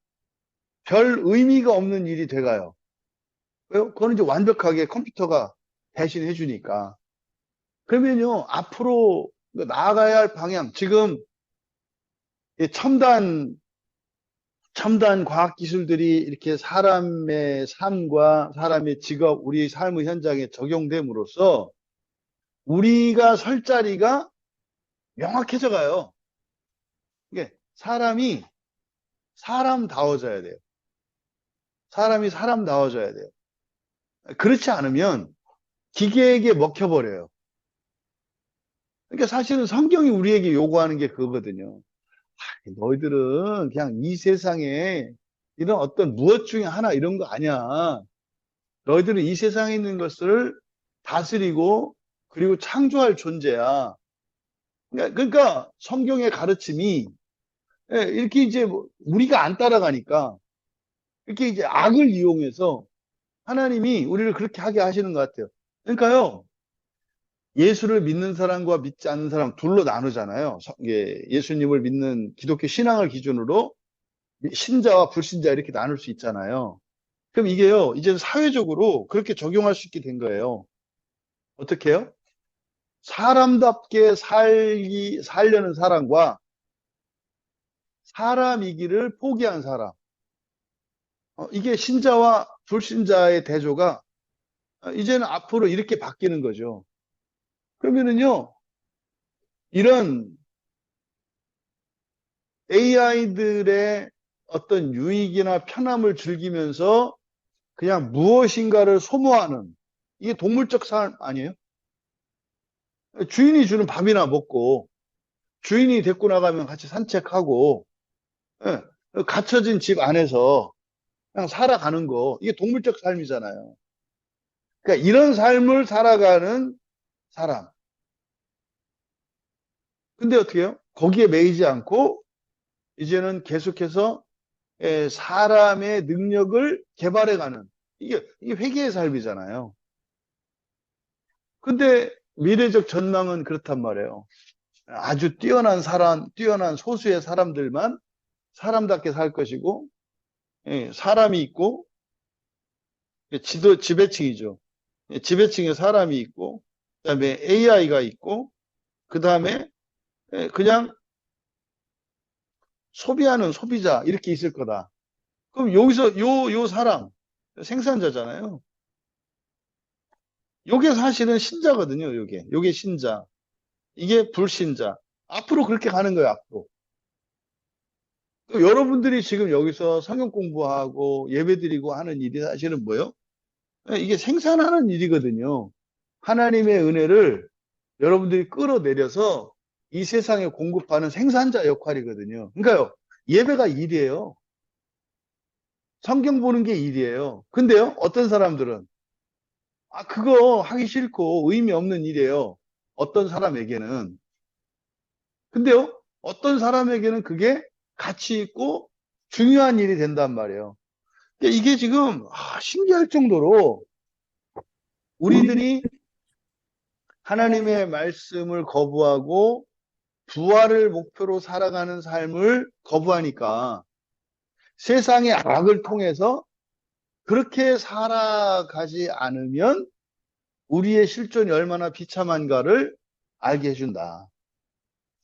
별 의미가 없는 일이 돼가요. 왜요? 그거는 이제 완벽하게 컴퓨터가 대신해 주니까. 그러면요, 앞으로 나아가야 할 방향, 지금 첨단 과학 기술들이 이렇게 사람의 삶과 사람의 직업, 우리 삶의 현장에 적용됨으로써 우리가 설 자리가 명확해져 가요. 이게 사람이 사람다워져야 돼요. 사람이 사람다워져야 돼요. 그렇지 않으면 기계에게 먹혀버려요. 그러니까 사실은 성경이 우리에게 요구하는 게 그거거든요. 너희들은 그냥 이 세상에 이런 어떤 무엇 중에 하나 이런 거 아니야. 너희들은 이 세상에 있는 것을 다스리고 그리고 창조할 존재야. 그러니까 성경의 가르침이 이렇게 이제 우리가 안 따라가니까 이렇게 이제 악을 이용해서 하나님이 우리를 그렇게 하게 하시는 것 같아요. 그러니까요, 예수를 믿는 사람과 믿지 않는 사람 둘로 나누잖아요. 예수님을 믿는 기독교 신앙을 기준으로 신자와 불신자 이렇게 나눌 수 있잖아요. 그럼 이게요, 이제 사회적으로 그렇게 적용할 수 있게 된 거예요. 어떻게 해요? 사람답게 살려는 사람과 사람이기를 포기한 사람. 이게 신자와 불신자의 대조가 이제는 앞으로 이렇게 바뀌는 거죠. 그러면은요, 이런 AI들의 어떤 유익이나 편함을 즐기면서 그냥 무엇인가를 소모하는 이게 동물적 삶 아니에요? 주인이 주는 밥이나 먹고 주인이 데리고 나가면 같이 산책하고 예, 갇혀진 집 안에서 그냥 살아가는 거 이게 동물적 삶이잖아요. 그러니까 이런 삶을 살아가는 사람. 근데 어떻게 해요? 거기에 매이지 않고 이제는 계속해서 사람의 능력을 개발해가는 이게 회개의 삶이잖아요. 근데 미래적 전망은 그렇단 말이에요. 아주 뛰어난 소수의 사람들만 사람답게 살 것이고, 사람이 있고, 지배층이죠. 지배층에 사람이 있고, 그 다음에 AI가 있고, 그 다음에 그냥 소비하는 소비자, 이렇게 있을 거다. 그럼 여기서 요 사람, 생산자잖아요. 요게 사실은 신자거든요, 요게 신자. 이게 불신자. 앞으로 그렇게 가는 거예요, 앞으로. 여러분들이 지금 여기서 성경 공부하고 예배드리고 하는 일이 사실은 뭐예요? 이게 생산하는 일이거든요. 하나님의 은혜를 여러분들이 끌어내려서 이 세상에 공급하는 생산자 역할이거든요. 그러니까요, 예배가 일이에요. 성경 보는 게 일이에요. 근데요, 어떤 사람들은, 그거 하기 싫고 의미 없는 일이에요. 어떤 사람에게는. 근데요, 어떤 사람에게는 그게 가치 있고 중요한 일이 된단 말이에요. 그러니까 이게 지금 신기할 정도로 우리들이 하나님의 말씀을 거부하고 부활을 목표로 살아가는 삶을 거부하니까 세상의 악을 통해서 그렇게 살아가지 않으면 우리의 실존이 얼마나 비참한가를 알게 해준다.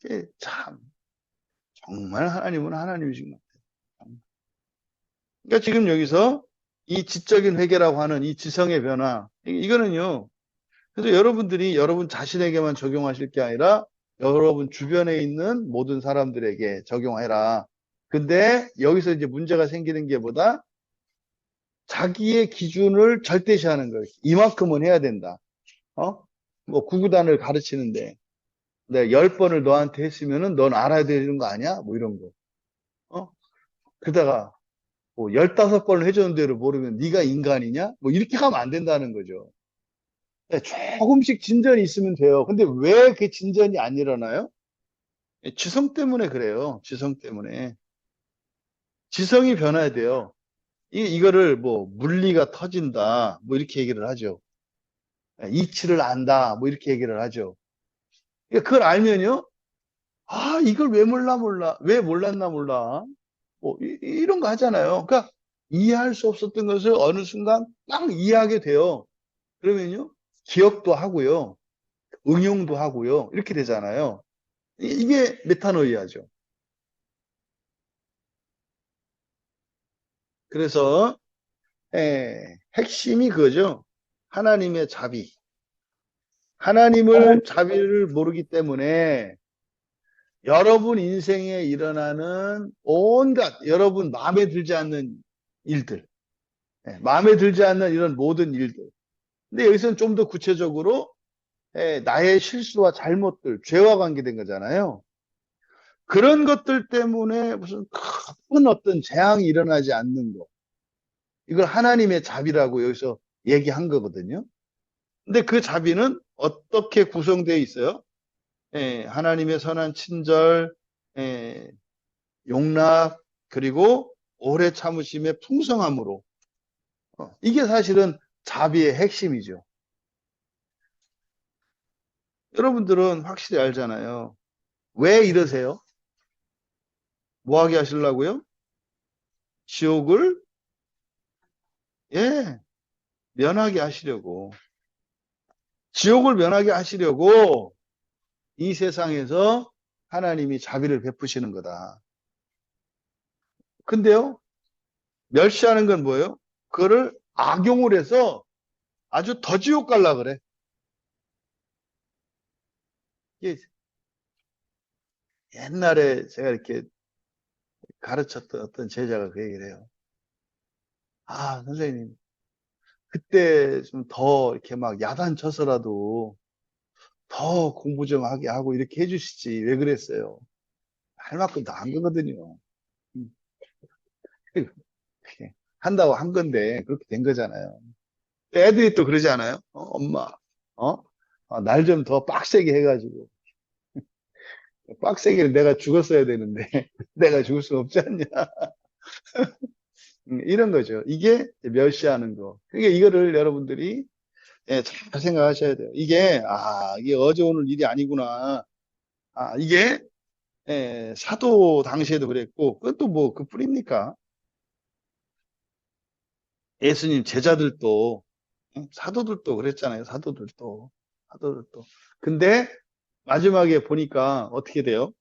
이게 참 정말 하나님은 하나님이신 것 같아요. 그러니까 지금 여기서 이 지적인 회개라고 하는 이 지성의 변화, 이거는요. 그래서 여러분들이 여러분 자신에게만 적용하실 게 아니라 여러분 주변에 있는 모든 사람들에게 적용해라. 근데 여기서 이제 문제가 생기는 게 보다 자기의 기준을 절대시하는 거예요. 이만큼은 해야 된다. 뭐 구구단을 가르치는데 내가 10번을 너한테 했으면은 넌 알아야 되는 거 아니야? 뭐 이런 거. 그러다가 뭐 15번을 해줬는데도 모르면 네가 인간이냐? 뭐 이렇게 가면 안 된다는 거죠. 네, 조금씩 진전이 있으면 돼요. 근데 왜 그 진전이 안 일어나요? 지성 때문에 그래요. 지성 때문에. 지성이 변해야 돼요. 이거를 뭐 물리가 터진다. 뭐 이렇게 얘기를 하죠. 이치를 안다. 뭐 이렇게 얘기를 하죠. 그러니까 그걸 알면요. 이걸 왜 몰라. 왜 몰랐나 몰라. 뭐 이런 거 하잖아요. 그러니까 이해할 수 없었던 것을 어느 순간 딱 이해하게 돼요. 그러면요. 기억도 하고요. 응용도 하고요. 이렇게 되잖아요. 이게 메타노이아죠. 그래서 핵심이 그거죠. 하나님의 자비. 하나님을 자비를 모르기 때문에 여러분 인생에 일어나는 온갖 여러분 마음에 들지 않는 일들, 마음에 들지 않는 이런 모든 일들. 근데 여기서는 좀 더 구체적으로 나의 실수와 잘못들, 죄와 관계된 거잖아요. 그런 것들 때문에 무슨 큰 어떤 재앙이 일어나지 않는 거. 이걸 하나님의 자비라고 여기서 얘기한 거거든요. 근데 그 자비는 어떻게 구성되어 있어요? 하나님의 선한 친절, 예, 용납, 그리고 오래 참으심의 풍성함으로. 이게 사실은 자비의 핵심이죠. 여러분들은 확실히 알잖아요. 왜 이러세요? 뭐 하게 하시려고요? 지옥을, 예, 면하게 하시려고. 지옥을 면하게 하시려고 이 세상에서 하나님이 자비를 베푸시는 거다. 근데요, 멸시하는 건 뭐예요? 그거를 악용을 해서 아주 더 지옥 갈라 그래. 이게 옛날에 제가 이렇게 가르쳤던 어떤 제자가 그 얘기를 해요. 선생님, 그때 좀 더 이렇게 막 야단쳐서라도 더 공부 좀 하게 하고 이렇게 해주시지. 왜 그랬어요? 할 만큼 다 한 거거든요. 음, 그렇게 한다고 한 건데, 그렇게 된 거잖아요. 애들이 또 그러지 않아요? 엄마, 어? 날 좀 더 빡세게 해가지고. 빡세게는 내가 죽었어야 되는데, 내가 죽을 수 없지 않냐. 이런 거죠. 이게 멸시하는 거. 그러니까 이거를 여러분들이 잘 생각하셔야 돼요. 이게 어제 오늘 일이 아니구나. 이게 사도 당시에도 그랬고, 그것도 뭐 그뿐입니까? 예수님 제자들도, 사도들도 그랬잖아요. 사도들도. 근데 마지막에 보니까 어떻게 돼요?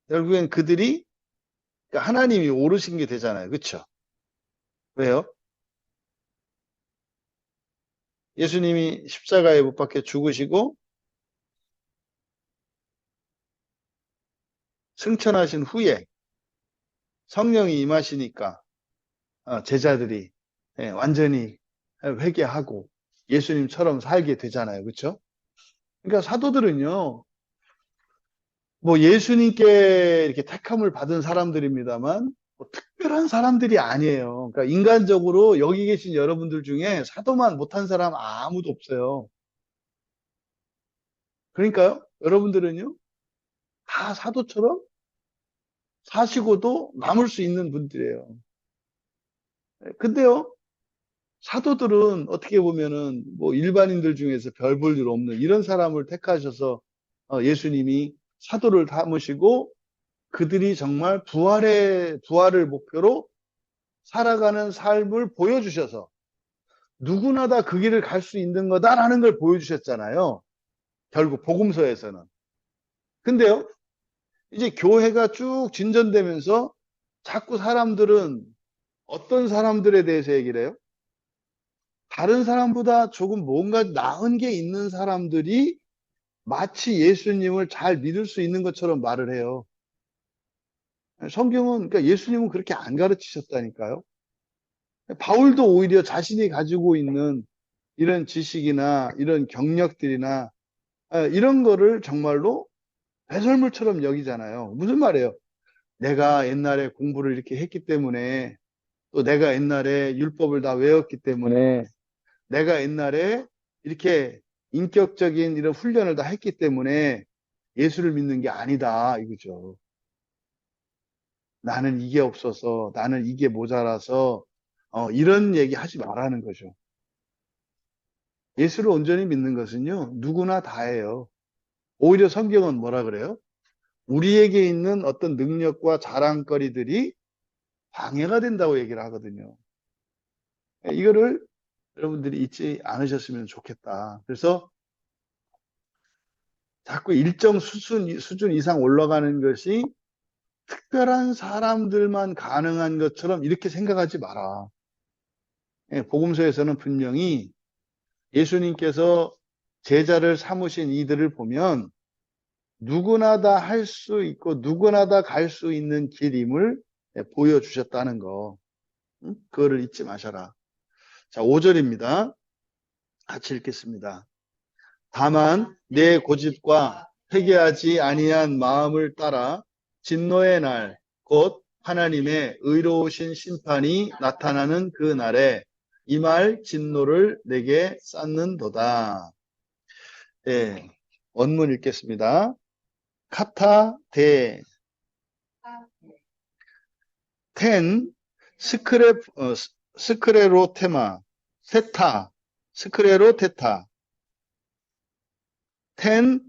결국엔 그들이 그러니까 하나님이 오르신 게 되잖아요. 그렇죠? 왜요? 예수님이 십자가에 못 박혀 죽으시고 승천하신 후에 성령이 임하시니까 제자들이 완전히 회개하고 예수님처럼 살게 되잖아요. 그렇죠? 그러니까 사도들은요. 뭐 예수님께 이렇게 택함을 받은 사람들입니다만 뭐 특별한 사람들이 아니에요. 그러니까 인간적으로 여기 계신 여러분들 중에 사도만 못한 사람 아무도 없어요. 그러니까요. 여러분들은요. 다 사도처럼 사시고도 남을 수 있는 분들이에요. 근데요, 사도들은 어떻게 보면은 뭐 일반인들 중에서 별 볼 일 없는 이런 사람을 택하셔서 예수님이 사도를 삼으시고 그들이 정말 부활을 목표로 살아가는 삶을 보여주셔서 누구나 다 그 길을 갈 수 있는 거다라는 걸 보여주셨잖아요. 결국 복음서에서는. 근데요, 이제 교회가 쭉 진전되면서 자꾸 사람들은 어떤 사람들에 대해서 얘기를 해요? 다른 사람보다 조금 뭔가 나은 게 있는 사람들이 마치 예수님을 잘 믿을 수 있는 것처럼 말을 해요. 성경은, 그러니까 예수님은 그렇게 안 가르치셨다니까요. 바울도 오히려 자신이 가지고 있는 이런 지식이나 이런 경력들이나 이런 거를 정말로 배설물처럼 여기잖아요. 무슨 말이에요? 내가 옛날에 공부를 이렇게 했기 때문에 또 내가 옛날에 율법을 다 외웠기 때문에 내가 옛날에 이렇게 인격적인 이런 훈련을 다 했기 때문에 예수를 믿는 게 아니다 이거죠. 나는 이게 없어서 나는 이게 모자라서 이런 얘기 하지 말라는 거죠. 예수를 온전히 믿는 것은요 누구나 다예요. 오히려 성경은 뭐라 그래요? 우리에게 있는 어떤 능력과 자랑거리들이 방해가 된다고 얘기를 하거든요. 이거를 여러분들이 잊지 않으셨으면 좋겠다. 그래서 자꾸 일정 수준 이상 올라가는 것이 특별한 사람들만 가능한 것처럼 이렇게 생각하지 마라. 복음서에서는 분명히 예수님께서 제자를 삼으신 이들을 보면 누구나 다 할 수 있고 누구나 다 갈 수 있는 길임을 보여주셨다는 거. 그거를 잊지 마셔라. 자, 5절입니다. 같이 읽겠습니다. 다만 내 고집과 회개하지 아니한 마음을 따라 진노의 날, 곧 하나님의 의로우신 심판이 나타나는 그 날에 이 말 진노를 내게 쌓는도다. 예, 원문 읽겠습니다. 카타 데 텐 스크레로테마 세타 스크레로테타 텐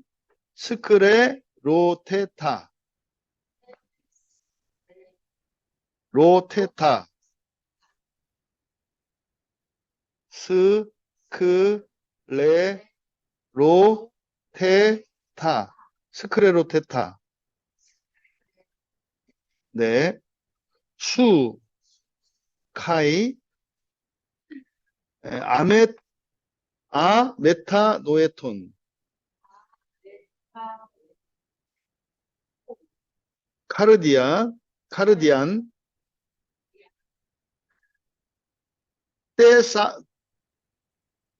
스크레로테타 로테타 스크레로테타 스크레로테타 네, 수 카이 아메 메타 노에톤 카르디안 떼사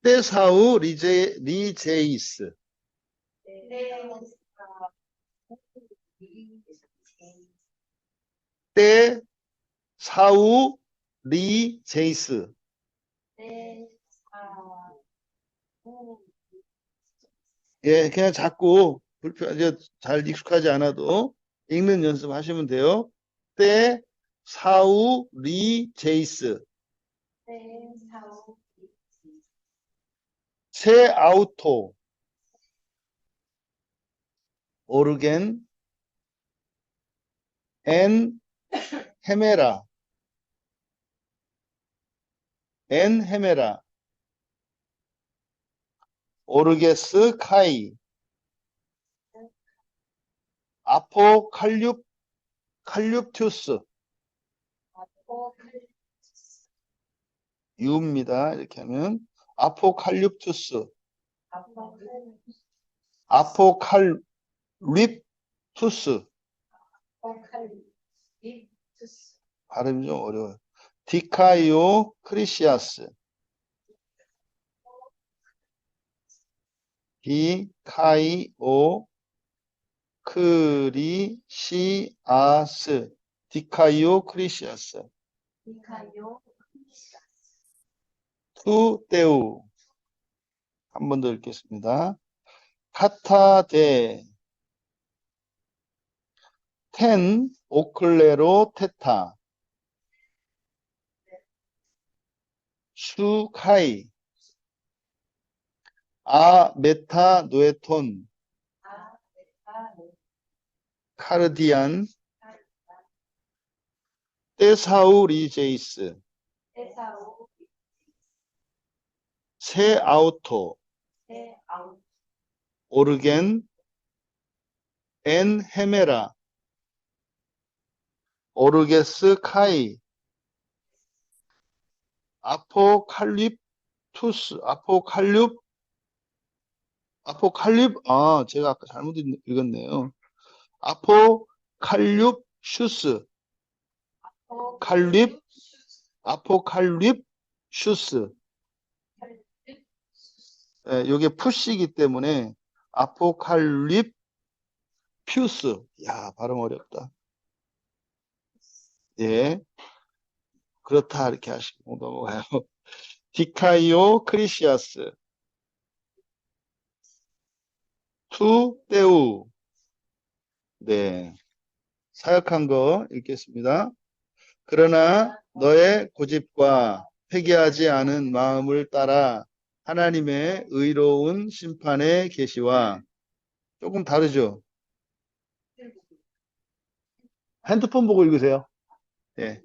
떼사우 리제이스 떼사우 리제이스 예, 그냥 자꾸 잘 익숙하지 않아도 읽는 연습하시면 돼요. 떼사우 리제이스 새 아우토 오르겐 엔 헤메라 오르게스 카이 칼륨투스 유입니다. 이렇게 하면 아포칼립투스 아포칼립투스 발음이 좀 어려워요. 디카이오 크리시아스 디카이오 크리시아스 디카이오 크리시아스 투데우 한 번 더 읽겠습니다. 카타데 텐 오클레로 테타, 수카이, 메타노에톤, 카르디안, 테사우리제이스, 세아우토, 오르겐, 엔 헤메라, 오르게스 카이, 아포칼립투스, 제가 아까 잘못 읽었네요. 아포칼립슈스, 아포칼립슈스. 예, 요게 푸시이기 때문에 아포칼립 퓨스. 야, 발음 어렵다. 예. 그렇다. 이렇게 하시고 넘어가요. 디카이오 크리시아스. 투 떼우. 네. 사역한 거 읽겠습니다. 그러나 너의 고집과 회개하지 않은 마음을 따라 하나님의 의로운 심판의 계시와 조금 다르죠? 핸드폰 보고 읽으세요. 예.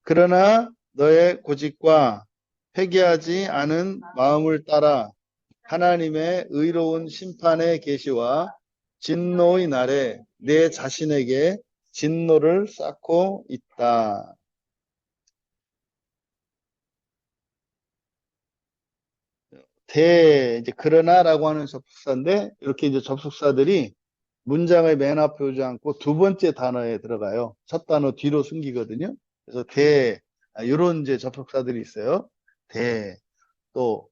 그러나 너의 고집과 회개하지 않은 마음을 따라 하나님의 의로운 심판의 계시와 진노의 날에 내 자신에게 진노를 쌓고 있다. 이제 그러나라고 하는 접속사인데 이렇게 이제 접속사들이 문장의 맨 앞에 오지 않고 두 번째 단어에 들어가요. 첫 단어 뒤로 숨기거든요. 그래서 이런 이제 접속사들이 있어요. 또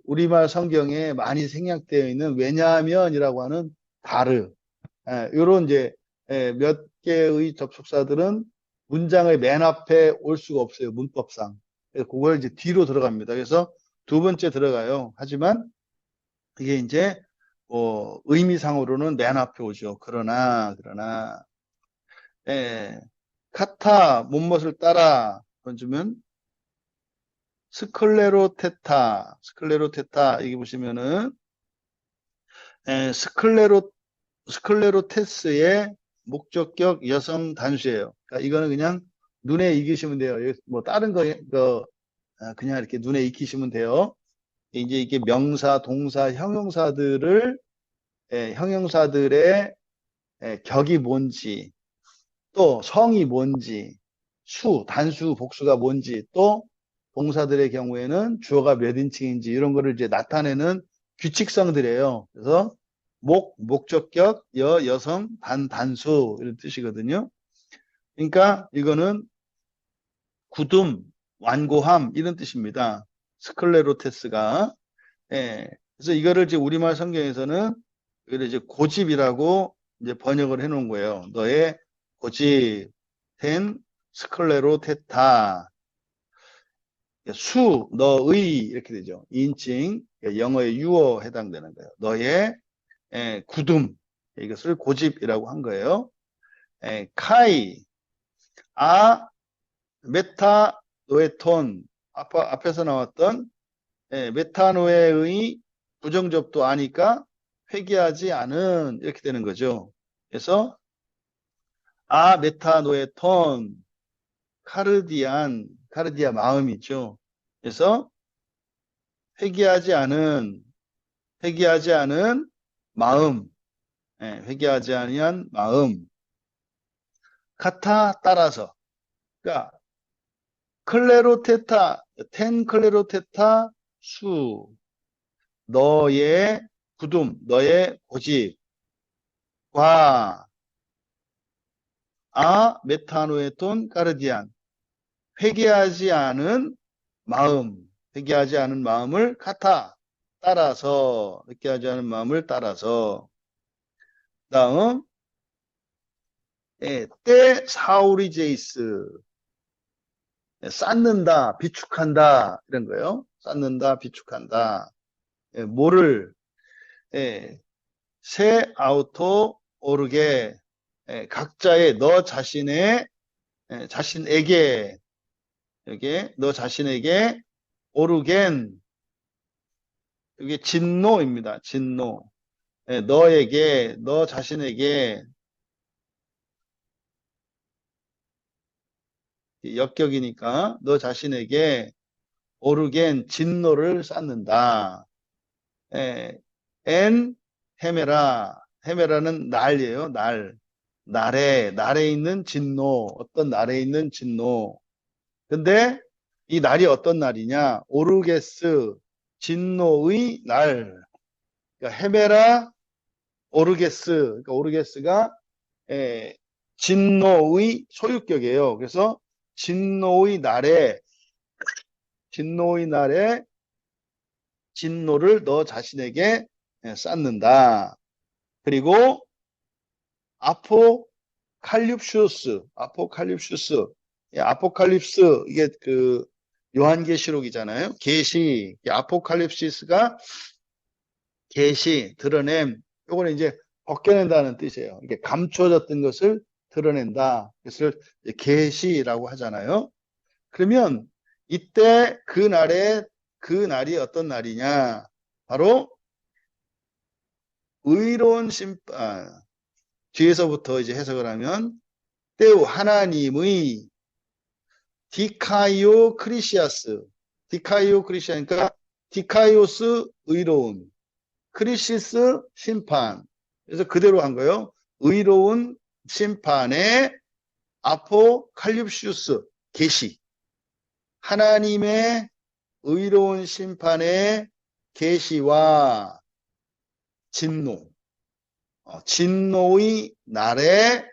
우리말 성경에 많이 생략되어 있는 왜냐하면이라고 하는 이런 이제 몇 개의 접속사들은 문장의 맨 앞에 올 수가 없어요. 문법상. 그래서 그걸 이제 뒤로 들어갑니다. 그래서 두 번째 들어가요. 하지만 이게 이제 의미상으로는 맨 앞에 오죠. 그러나 카타 못못을 따라 던지면 스클레로테타 여기 보시면은 스클레로테스의 목적격 여성 단수예요. 그러니까 이거는 그냥 눈에 익히시면 돼요. 뭐 다른 거 그냥 이렇게 눈에 익히시면 돼요. 이제 이게 명사, 동사, 형용사들의 격이 뭔지, 또 성이 뭔지, 단수, 복수가 뭔지, 또 동사들의 경우에는 주어가 몇 인칭인지 이런 거를 이제 나타내는 규칙성들이에요. 그래서 목적격, 여성, 단수 이런 뜻이거든요. 그러니까 이거는 굳음, 완고함 이런 뜻입니다. 스클레로테스가. 예. 그래서 이거를 이제 우리말 성경에서는 이걸 이제 고집이라고 이제 번역을 해 놓은 거예요. 너의 고집된 스클레로테타. 너의 이렇게 되죠. 인칭, 영어의 유어 해당되는 거예요. 너의 굳음, 이것을 고집이라고 한 거예요. 카이, 메타노에톤, 앞에서 나왔던 메타노에의 부정접도 아니까 회개하지 않은 이렇게 되는 거죠. 그래서 메타노에톤, 카르디아 마음이죠. 그래서 회개하지 않은 마음, 회개하지 아니한 마음, 카타 따라서, 그러니까 텐 클레로테타 수, 너의 굳음, 너의 고집과 메타노에톤 카르디안, 회개하지 않은 마음을 회개하지 않은 마음을 따라서, 다음, 때 사우리제이스, 쌓는다, 비축한다, 이런 거예요. 쌓는다, 비축한다. 뭐를, 세 아우토 오르게, 각자의 너 자신의 자신에게 여기 너 자신에게 오르겐 이게 진노입니다. 진노. 너에게 너 자신에게 역격이니까 너 자신에게 오르겐 진노를 쌓는다. 에, 엔 헤메라 헤메라는 날이에요. 날에 있는 진노 어떤 날에 있는 진노. 근데 이 날이 어떤 날이냐? 오르게스 진노의 날. 그러니까 헤메라 오르게스. 그러니까 오르게스가 진노의 소유격이에요. 그래서 진노의 날에 진노의 날에 진노를 너 자신에게 쌓는다. 그리고 아포칼립슈스. 예, 아포칼립스 이게 그 요한계시록이잖아요. 계시, 아포칼립시스가 계시, 드러냄. 요거는 이제 벗겨낸다는 뜻이에요. 이게 감춰졌던 것을 드러낸다. 그래서 계시라고 하잖아요. 그러면 이때 그 날이 어떤 날이냐? 바로 의로운 심판. 뒤에서부터 이제 해석을 하면 때우 하나님의 디카이오 크리시아스. 디카이오 크리시아니까 디카이오스 의로운. 크리시스 심판. 그래서 그대로 한 거예요. 의로운 심판의 아포칼립슈스 계시. 하나님의 의로운 심판의 계시와 진노. 진노의 날에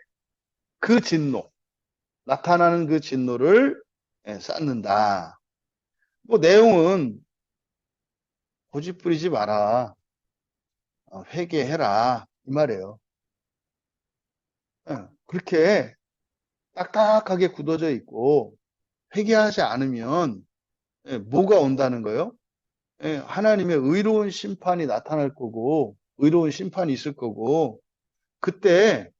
그 진노. 나타나는 그 진노를 쌓는다. 뭐 내용은 고집 부리지 마라. 회개해라. 이 말이에요. 그렇게 딱딱하게 굳어져 있고 회개하지 않으면 뭐가 온다는 거예요? 하나님의 의로운 심판이 나타날 거고 의로운 심판이 있을 거고 그때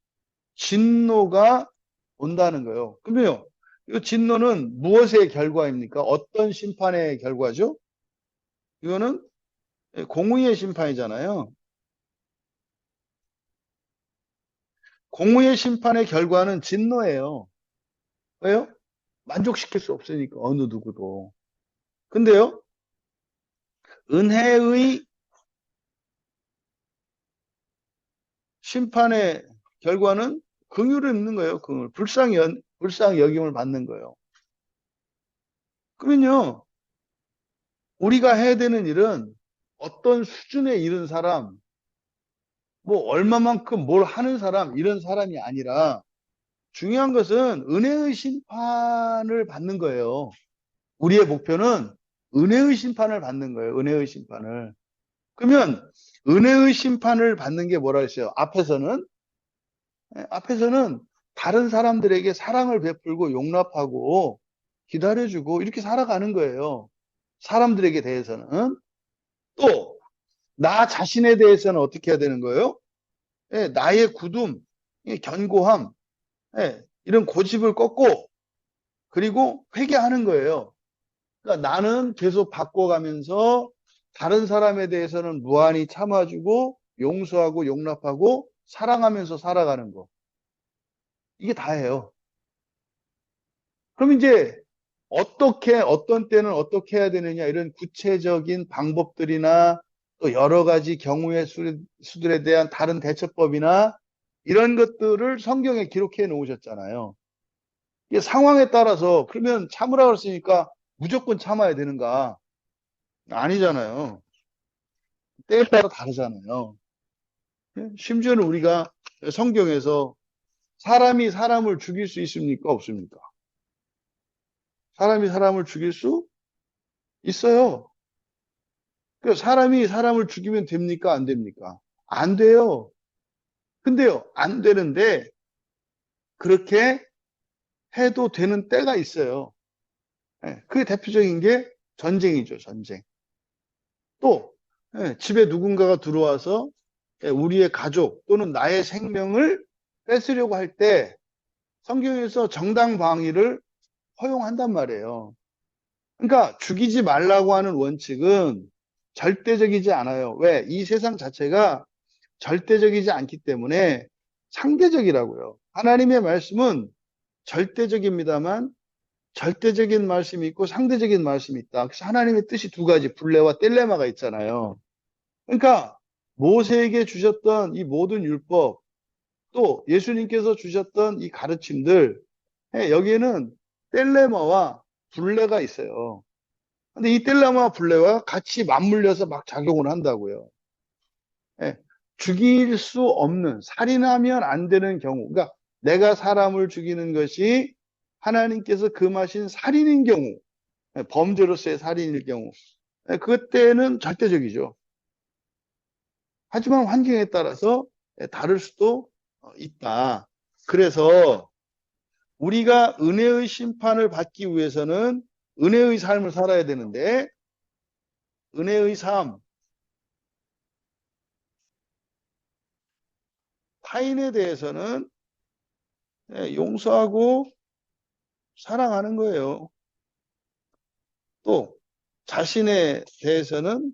진노가 온다는 거예요. 그러면요, 이 진노는 무엇의 결과입니까? 어떤 심판의 결과죠? 이거는 공의의 심판이잖아요. 공의의 심판의 결과는 진노예요. 왜요? 만족시킬 수 없으니까 어느 누구도. 근데요, 은혜의 심판의 결과는 긍휼을 입는 거예요. 긍휼. 불쌍 여김을 받는 거예요. 그러면요, 우리가 해야 되는 일은 어떤 수준에 이른 사람, 뭐 얼마만큼 뭘 하는 사람, 이런 사람이 아니라 중요한 것은 은혜의 심판을 받는 거예요. 우리의 목표는 은혜의 심판을 받는 거예요. 은혜의 심판을. 그러면 은혜의 심판을 받는 게 뭐라 했어요? 앞에서는 다른 사람들에게 사랑을 베풀고 용납하고 기다려주고 이렇게 살아가는 거예요. 사람들에게 대해서는. 또, 나 자신에 대해서는 어떻게 해야 되는 거예요? 나의 굳음, 견고함, 이런 고집을 꺾고, 그리고 회개하는 거예요. 그러니까 나는 계속 바꿔가면서 다른 사람에 대해서는 무한히 참아주고, 용서하고, 용납하고, 사랑하면서 살아가는 거. 이게 다예요. 그럼 이제 어떤 때는 어떻게 해야 되느냐, 이런 구체적인 방법들이나 또 여러 가지 경우의 수들에 대한 다른 대처법이나 이런 것들을 성경에 기록해 놓으셨잖아요. 이게 상황에 따라서 그러면 참으라 그랬으니까 무조건 참아야 되는가? 아니잖아요. 때에 따라 다르잖아요. 심지어는 우리가 성경에서 사람이 사람을 죽일 수 있습니까? 없습니까? 사람이 사람을 죽일 수 있어요. 그 사람이 사람을 죽이면 됩니까? 안 됩니까? 안 돼요. 근데요, 안 되는데 그렇게 해도 되는 때가 있어요. 그게 대표적인 게 전쟁이죠, 전쟁. 또 집에 누군가가 들어와서 우리의 가족 또는 나의 생명을 뺏으려고 할 때 성경에서 정당방위를 허용한단 말이에요. 그러니까 죽이지 말라고 하는 원칙은 절대적이지 않아요. 왜? 이 세상 자체가 절대적이지 않기 때문에 상대적이라고요. 하나님의 말씀은 절대적입니다만 절대적인 말씀이 있고 상대적인 말씀이 있다. 그래서 하나님의 뜻이 두 가지, 불레와 뗄레마가 있잖아요. 그러니까 모세에게 주셨던 이 모든 율법, 또 예수님께서 주셨던 이 가르침들, 여기에는 뗄레마와 불레가 있어요. 근데 이 뗄레마와 불레와 같이 맞물려서 막 작용을 한다고요. 예, 죽일 수 없는, 살인하면 안 되는 경우, 그러니까 내가 사람을 죽이는 것이 하나님께서 금하신 살인인 경우, 범죄로서의 살인일 경우, 그때는 절대적이죠. 하지만 환경에 따라서 다를 수도 있다. 그래서 우리가 은혜의 심판을 받기 위해서는 은혜의 삶을 살아야 되는데, 은혜의 삶, 타인에 대해서는 용서하고 사랑하는 거예요. 또 자신에 대해서는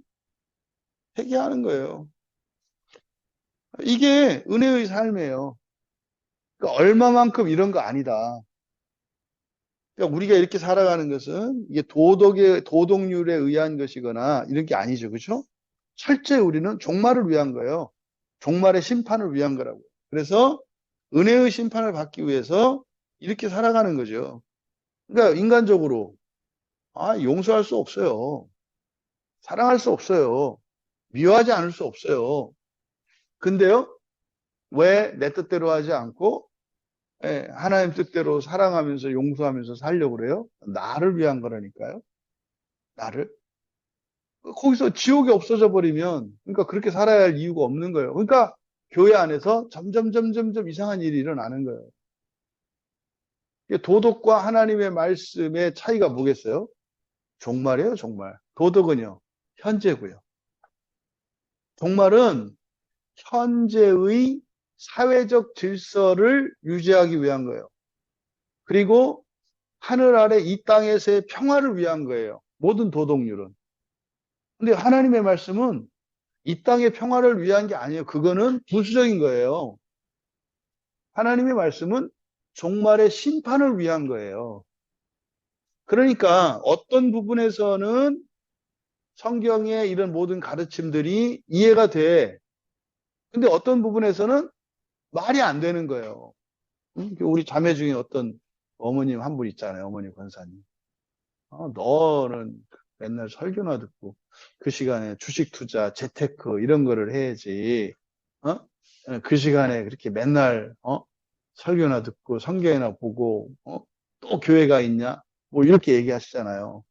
회개하는 거예요. 이게 은혜의 삶이에요. 그러니까 얼마만큼 이런 거 아니다. 그러니까 우리가 이렇게 살아가는 것은 이게 도덕률에 의한 것이거나 이런 게 아니죠. 그렇죠? 실제 우리는 종말을 위한 거예요. 종말의 심판을 위한 거라고. 그래서 은혜의 심판을 받기 위해서 이렇게 살아가는 거죠. 그러니까 인간적으로 용서할 수 없어요. 사랑할 수 없어요. 미워하지 않을 수 없어요. 근데요, 왜 내 뜻대로 하지 않고 하나님 뜻대로 사랑하면서 용서하면서 살려고 그래요? 나를 위한 거라니까요. 나를. 거기서 지옥이 없어져 버리면 그러니까 그렇게 살아야 할 이유가 없는 거예요. 그러니까 교회 안에서 점점 이상한 일이 일어나는 거예요. 도덕과 하나님의 말씀의 차이가 뭐겠어요? 종말이에요, 종말. 도덕은요, 현재고요. 종말은 현재의 사회적 질서를 유지하기 위한 거예요. 그리고 하늘 아래 이 땅에서의 평화를 위한 거예요. 모든 도덕률은. 근데 하나님의 말씀은 이 땅의 평화를 위한 게 아니에요. 그거는 부수적인 거예요. 하나님의 말씀은 종말의 심판을 위한 거예요. 그러니까 어떤 부분에서는 성경의 이런 모든 가르침들이 이해가 돼. 근데 어떤 부분에서는 말이 안 되는 거예요. 우리 자매 중에 어떤 어머님 한 분 있잖아요. 어머니 권사님. 너는 맨날 설교나 듣고 그 시간에 주식 투자, 재테크 이런 거를 해야지. 어? 그 시간에 그렇게 맨날 설교나 듣고 성경이나 보고 또 교회가 있냐? 뭐 이렇게 얘기하시잖아요.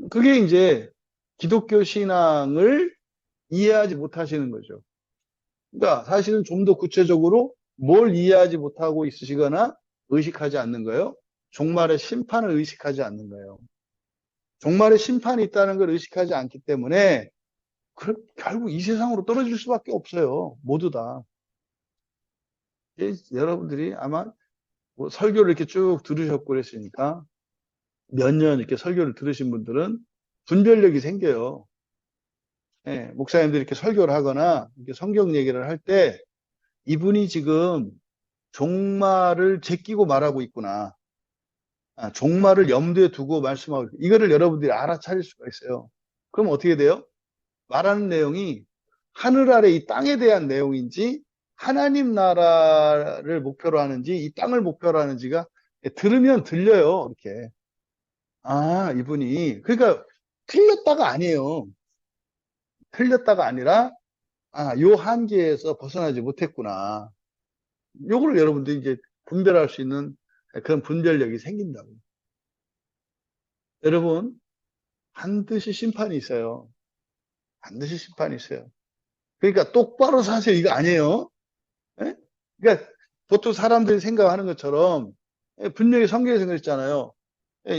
그게 이제 기독교 신앙을 이해하지 못하시는 거죠. 그러니까 사실은 좀 더 구체적으로 뭘 이해하지 못하고 있으시거나 의식하지 않는 거예요. 종말의 심판을 의식하지 않는 거예요. 종말의 심판이 있다는 걸 의식하지 않기 때문에 결국 이 세상으로 떨어질 수밖에 없어요. 모두 다. 여러분들이 아마 뭐 설교를 이렇게 쭉 들으셨고 그랬으니까 몇 년 이렇게 설교를 들으신 분들은 분별력이 생겨요. 목사님들이 이렇게 설교를 하거나 이렇게 성경 얘기를 할 때 이분이 지금 종말을 제끼고 말하고 있구나. 종말을 염두에 두고 말씀하고 이거를 여러분들이 알아차릴 수가 있어요. 그럼 어떻게 돼요? 말하는 내용이 하늘 아래 이 땅에 대한 내용인지 하나님 나라를 목표로 하는지 이 땅을 목표로 하는지가 들으면 들려요. 이렇게. 이분이 그러니까 틀렸다가 아니에요. 틀렸다가 아니라 요 한계에서 벗어나지 못했구나. 요거를 여러분들이 이제 분별할 수 있는 그런 분별력이 생긴다고. 여러분, 반드시 심판이 있어요. 반드시 심판이 있어요. 그러니까 똑바로 사세요. 이거 아니에요. 예? 그러니까 보통 사람들이 생각하는 것처럼 분명히 성경에서 그랬잖아요.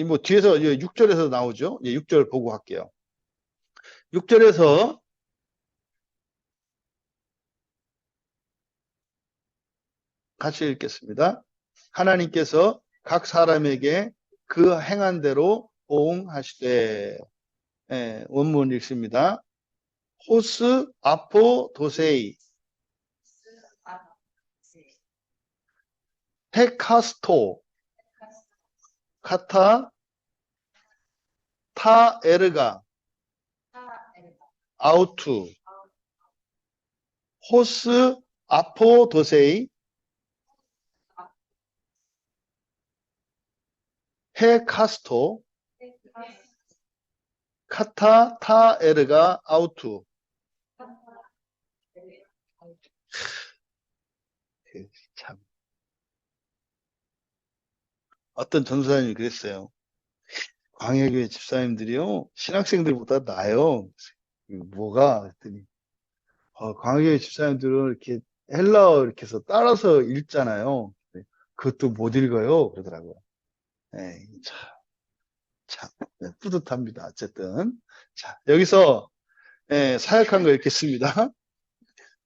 뭐 뒤에서 6절에서 나오죠. 6절 보고 할게요. 6절에서 같이 읽겠습니다. 하나님께서 각 사람에게 그 행한 대로 보응하시되. 원문 읽습니다. 호스 아포 도세이 헤카스토 카타 타 에르가 아우투 호스 아포 도세이 헤카스토 카타 타 에르가 아우투. 참, 어떤 전도사님이 그랬어요. 광야교회 집사님들이요, 신학생들보다 나아요. 뭐가? 그랬더니, 광야교회 집사님들은 이렇게 헬라어 이렇게 해서 따라서 읽잖아요. 그것도 못 읽어요. 그러더라고요. 참, 뿌듯합니다. 어쨌든. 자, 여기서, 사역한 거 읽겠습니다.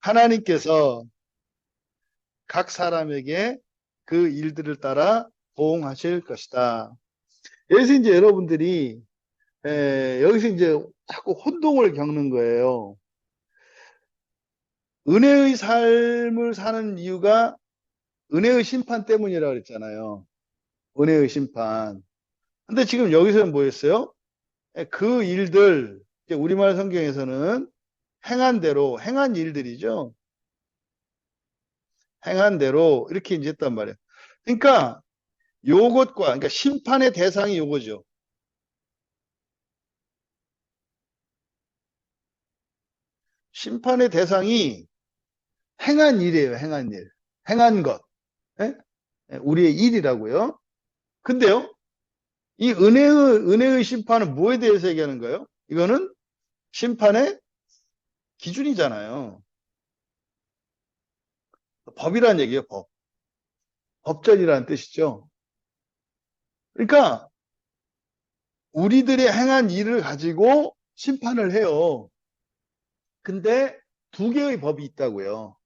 하나님께서 각 사람에게 그 일들을 따라 보응하실 것이다. 여기서 이제 여러분들이 여기서 이제 자꾸 혼동을 겪는 거예요. 은혜의 삶을 사는 이유가 은혜의 심판 때문이라고 그랬잖아요. 은혜의 심판. 근데 지금 여기서는 뭐였어요? 그 일들, 우리말 성경에서는 행한 대로, 행한 일들이죠. 행한 대로 이렇게 이제 했단 말이에요. 그러니까 요것과, 그러니까 심판의 대상이 요거죠. 심판의 대상이 행한 일이에요. 행한 일. 행한 것. 예? 우리의 일이라고요. 근데요, 이 은혜의 심판은 뭐에 대해서 얘기하는 거예요? 이거는 심판의 기준이잖아요. 법이란 얘기예요, 법. 법전이라는 뜻이죠. 그러니까 우리들이 행한 일을 가지고 심판을 해요. 근데 두 개의 법이 있다고요.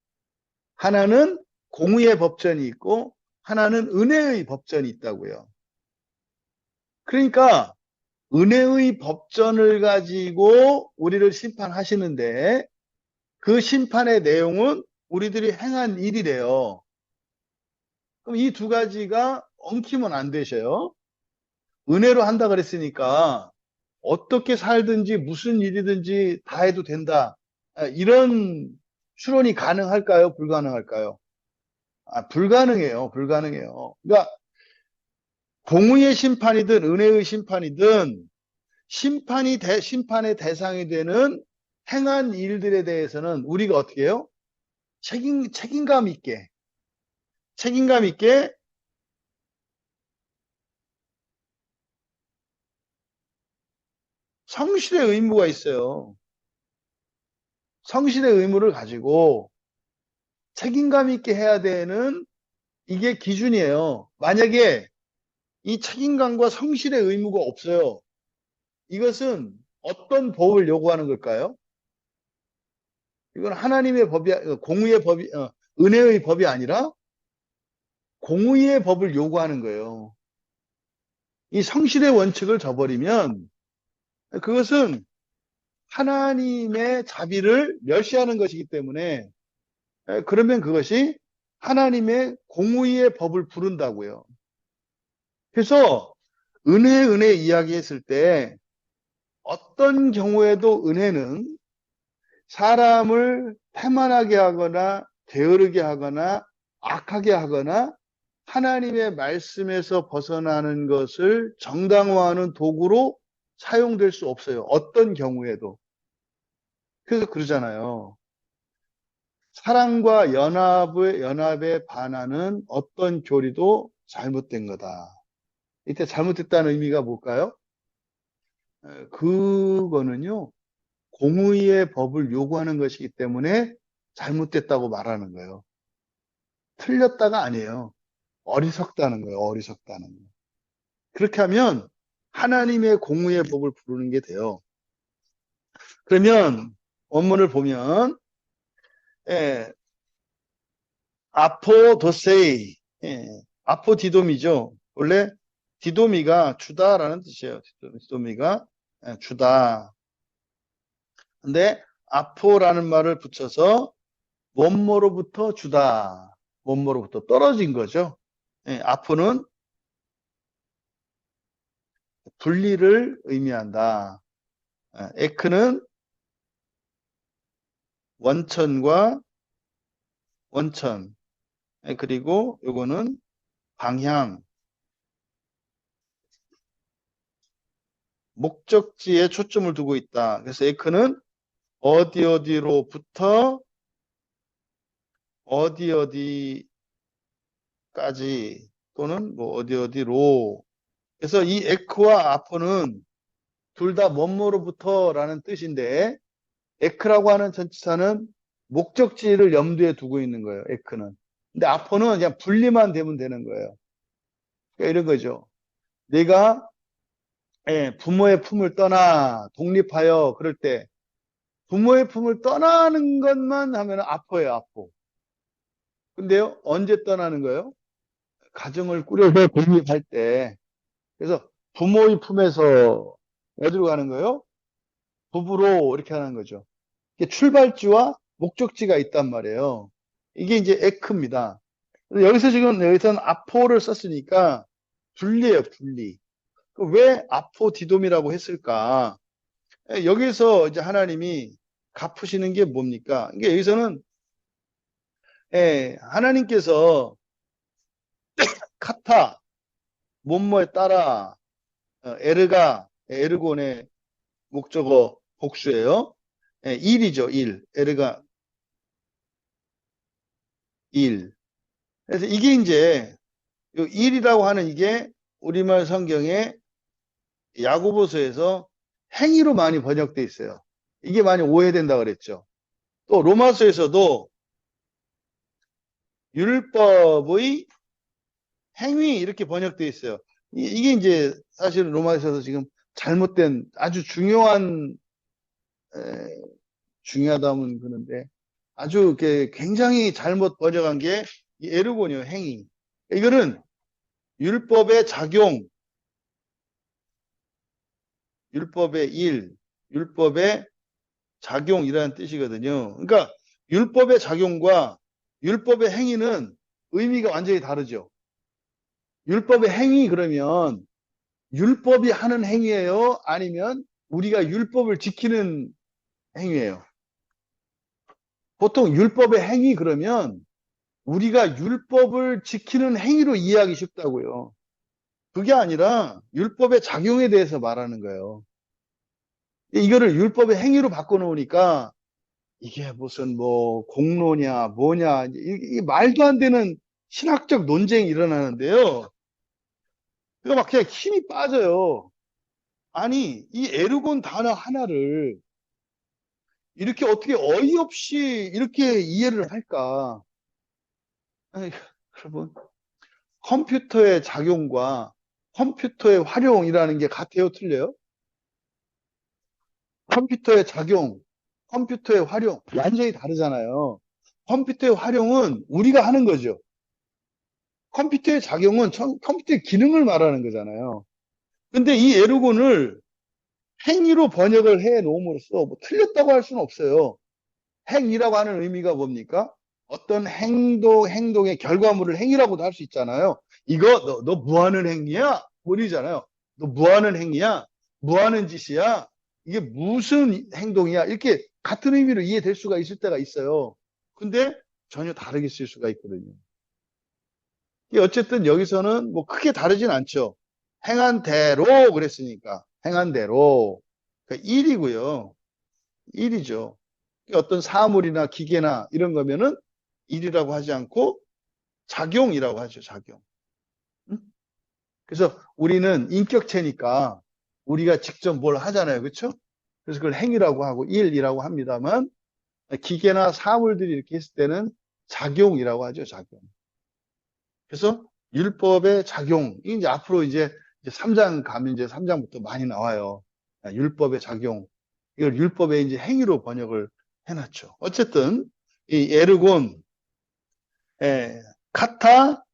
하나는 공의의 법전이 있고 하나는 은혜의 법전이 있다고요. 그러니까 은혜의 법전을 가지고 우리를 심판하시는데 그 심판의 내용은 우리들이 행한 일이래요. 그럼 이 두 가지가 엉키면 안 되셔요. 은혜로 한다 그랬으니까 어떻게 살든지 무슨 일이든지 다 해도 된다. 이런 추론이 가능할까요? 불가능할까요? 불가능해요. 불가능해요. 그러니까 공의의 심판이든 은혜의 심판이든 심판의 대상이 되는 행한 일들에 대해서는 우리가 어떻게 해요? 책임감 있게 성실의 의무가 있어요. 성실의 의무를 가지고 책임감 있게 해야 되는 이게 기준이에요. 만약에 이 책임감과 성실의 의무가 없어요. 이것은 어떤 법을 요구하는 걸까요? 이건 하나님의 법이, 공의의 법이, 은혜의 법이 아니라 공의의 법을 요구하는 거예요. 이 성실의 원칙을 저버리면 그것은 하나님의 자비를 멸시하는 것이기 때문에 그러면 그것이 하나님의 공의의 법을 부른다고요. 그래서 은혜 이야기했을 때 어떤 경우에도 은혜는 사람을 태만하게 하거나 게으르게 하거나 악하게 하거나 하나님의 말씀에서 벗어나는 것을 정당화하는 도구로 사용될 수 없어요. 어떤 경우에도. 그래서 그러잖아요. 사랑과 연합에 반하는 어떤 교리도 잘못된 거다. 이때 잘못됐다는 의미가 뭘까요? 그거는요, 공의의 법을 요구하는 것이기 때문에 잘못됐다고 말하는 거예요. 틀렸다가 아니에요. 어리석다는 거예요. 어리석다는 거. 그렇게 하면 하나님의 공의의 법을 부르는 게 돼요. 그러면 원문을 보면 아포도세이. 예, 아포디도미죠. 원래 디도미가 주다라는 뜻이에요. 디도미가 주다. 근데 아포라는 말을 붙여서 뭐뭐로부터 주다. 뭐뭐로부터 떨어진 거죠. 예, 아포는 분리를 의미한다. 에크는 원천과 원천. 그리고 요거는 방향, 목적지에 초점을 두고 있다. 그래서 에크는 어디 어디로부터 어디 어디까지 또는 뭐 어디 어디로. 그래서 이 에크와 아포는 둘 다 뭐뭐로부터라는 뜻인데 에크라고 하는 전치사는 목적지를 염두에 두고 있는 거예요. 에크는. 근데 아포는 그냥 분리만 되면 되는 거예요. 그러니까 이런 거죠. 내가 부모의 품을 떠나 독립하여 그럴 때 부모의 품을 떠나는 것만 하면 아포예요. 아포. 근데요, 언제 떠나는 거예요? 가정을 꾸려서 독립할 때. 그래서 부모의 품에서 어디로 가는 거예요? 부부로 이렇게 하는 거죠. 이게 출발지와 목적지가 있단 말이에요. 이게 이제 에크입니다. 여기서 지금 여기서는 아포를 썼으니까 분리예요, 분리. 왜 아포디돔이라고 했을까? 여기서 이제 하나님이 갚으시는 게 뭡니까? 이게 여기서는 하나님께서 카타, 뭐뭐에 따라 에르가, 에르곤의 목적어 복수예요. 일이죠, 일. 에르가 일. 그래서 이게 이제 요 일이라고 하는 이게 우리말 성경에 야고보서에서 행위로 많이 번역돼 있어요. 이게 많이 오해된다 그랬죠. 또 로마서에서도 율법의 행위 이렇게 번역돼 있어요. 이게 이제 사실 로마서에서 지금 잘못된 아주 중요한 중요하다면 그런데 아주 이렇게 굉장히 잘못 번역한 게 이 에르곤이요, 행위. 이거는 율법의 작용, 율법의 일, 율법의 작용이라는 뜻이거든요. 그러니까 율법의 작용과 율법의 행위는 의미가 완전히 다르죠. 율법의 행위 그러면 율법이 하는 행위예요? 아니면 우리가 율법을 지키는 행위예요? 보통 율법의 행위 그러면 우리가 율법을 지키는 행위로 이해하기 쉽다고요. 그게 아니라 율법의 작용에 대해서 말하는 거예요. 이거를 율법의 행위로 바꿔놓으니까 이게 무슨 뭐 공로냐 뭐냐 이게 말도 안 되는 신학적 논쟁이 일어나는데요. 그거 막 그냥 힘이 빠져요. 아니 이 에르곤 단어 하나를 이렇게 어떻게 어이없이 이렇게 이해를 할까? 아니, 여러분 컴퓨터의 작용과 컴퓨터의 활용이라는 게 같아요, 틀려요? 컴퓨터의 작용, 컴퓨터의 활용 완전히 다르잖아요. 컴퓨터의 활용은 우리가 하는 거죠. 컴퓨터의 작용은 컴퓨터의 기능을 말하는 거잖아요. 근데 이 에르곤을 행위로 번역을 해 놓음으로써 뭐 틀렸다고 할 수는 없어요. 행위라고 하는 의미가 뭡니까? 어떤 행동의 결과물을 행위라고도 할 수 있잖아요. 이거 너 뭐 하는 행위야? 뭐이잖아요. 너 뭐 하는 행위야? 뭐 하는 짓이야? 이게 무슨 행동이야? 이렇게 같은 의미로 이해될 수가 있을 때가 있어요. 근데 전혀 다르게 쓸 수가 있거든요. 어쨌든 여기서는 뭐 크게 다르진 않죠. 행한 대로 그랬으니까 행한 대로 그러니까 일이고요. 일이죠. 어떤 사물이나 기계나 이런 거면은 일이라고 하지 않고 작용이라고 하죠. 작용. 응? 그래서 우리는 인격체니까 우리가 직접 뭘 하잖아요. 그렇죠? 그래서 그걸 행위라고 하고 일이라고 합니다만 기계나 사물들이 이렇게 했을 때는 작용이라고 하죠. 작용. 그래서 율법의 작용, 이제 앞으로 이제 3장 가면 이제 3장부터 많이 나와요. 율법의 작용. 이걸 율법의 이제 행위로 번역을 해놨죠. 어쨌든, 이 에르곤, 예, 카타,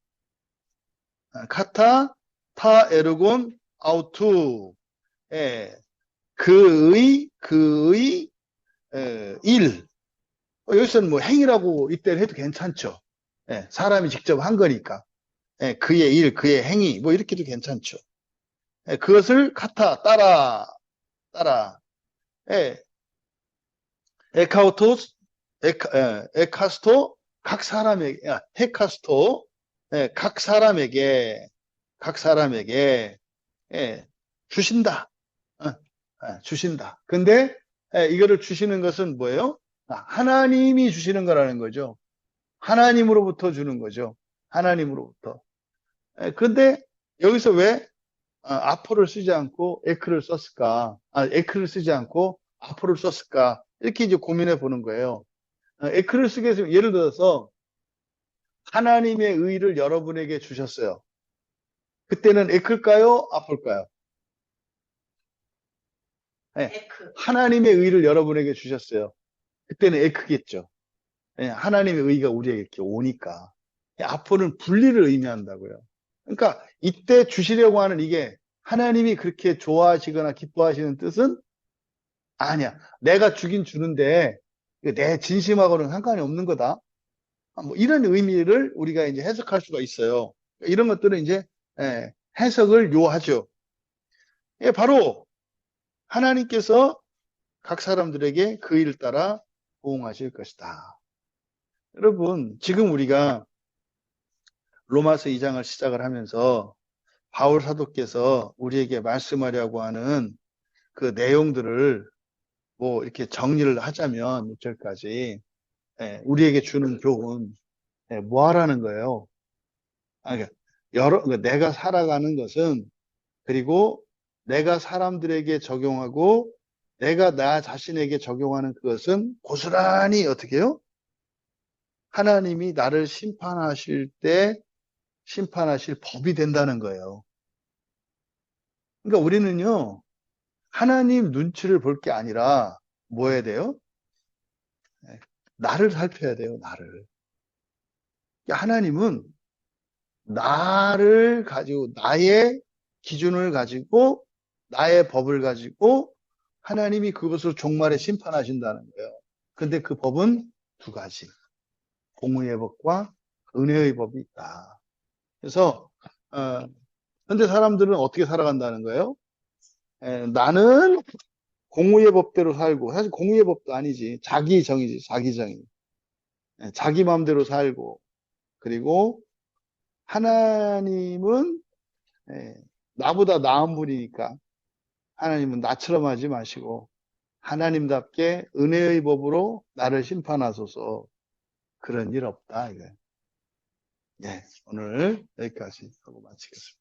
카타, 타, 에르곤, 아우투. 예, 그의, 일. 여기서는 뭐 행위라고 이때는 해도 괜찮죠. 예, 사람이 직접 한 거니까. 예, 그의 일, 그의 행위, 뭐 이렇게도 괜찮죠. 예, 그것을 카타, 따라. 예, 에카우토스, 에카스토, 각 사람에게, 헤카스토, 예, 각 사람에게, 예, 주신다. 주신다. 근데, 이거를 주시는 것은 뭐예요? 하나님이 주시는 거라는 거죠. 하나님으로부터 주는 거죠. 하나님으로부터. 근데 여기서 왜 아포를 쓰지 않고 에크를 썼을까? 에크를 쓰지 않고 아포를 썼을까? 이렇게 이제 고민해 보는 거예요. 에크를 쓰게 해서 예를 들어서 하나님의 의를 여러분에게 주셨어요. 그때는 에크일까요? 아포일까요? 네, 에크. 하나님의 의를 여러분에게 주셨어요. 그때는 에크겠죠. 네, 하나님의 의가 우리에게 이렇게 오니까. 아포는 분리를 의미한다고요. 그러니까 이때 주시려고 하는 이게 하나님이 그렇게 좋아하시거나 기뻐하시는 뜻은 아니야. 내가 주긴 주는데 내 진심하고는 상관이 없는 거다. 뭐 이런 의미를 우리가 이제 해석할 수가 있어요. 이런 것들은 이제 해석을 요하죠. 바로 하나님께서 각 사람들에게 그 일을 따라 보응하실 것이다. 여러분, 지금 우리가 로마서 2장을 시작을 하면서 바울 사도께서 우리에게 말씀하려고 하는 그 내용들을 뭐 이렇게 정리를 하자면 6절까지 우리에게 주는 교훈 뭐 하라는 거예요? 그러니까 그러니까 내가 살아가는 것은 그리고 내가 사람들에게 적용하고 내가 나 자신에게 적용하는 그것은 고스란히 어떻게 해요? 하나님이 나를 심판하실 때 심판하실 법이 된다는 거예요. 그러니까 우리는요, 하나님 눈치를 볼 게 아니라 뭐 해야 돼요? 나를 살펴야 돼요, 나를. 그러니까 하나님은 나를 가지고, 나의 기준을 가지고, 나의 법을 가지고, 하나님이 그것을 종말에 심판하신다는 거예요. 근데 그 법은 두 가지. 공의의 법과 은혜의 법이 있다. 그래서, 근데 사람들은 어떻게 살아간다는 거예요? 나는 공의의 법대로 살고, 사실 공의의 법도 아니지. 자기 정의지, 자기 정의. 자기 마음대로 살고, 그리고 하나님은 나보다 나은 분이니까 하나님은 나처럼 하지 마시고 하나님답게 은혜의 법으로 나를 심판하소서. 그런 일 없다 이거예요. 오늘 여기까지 하고 마치겠습니다.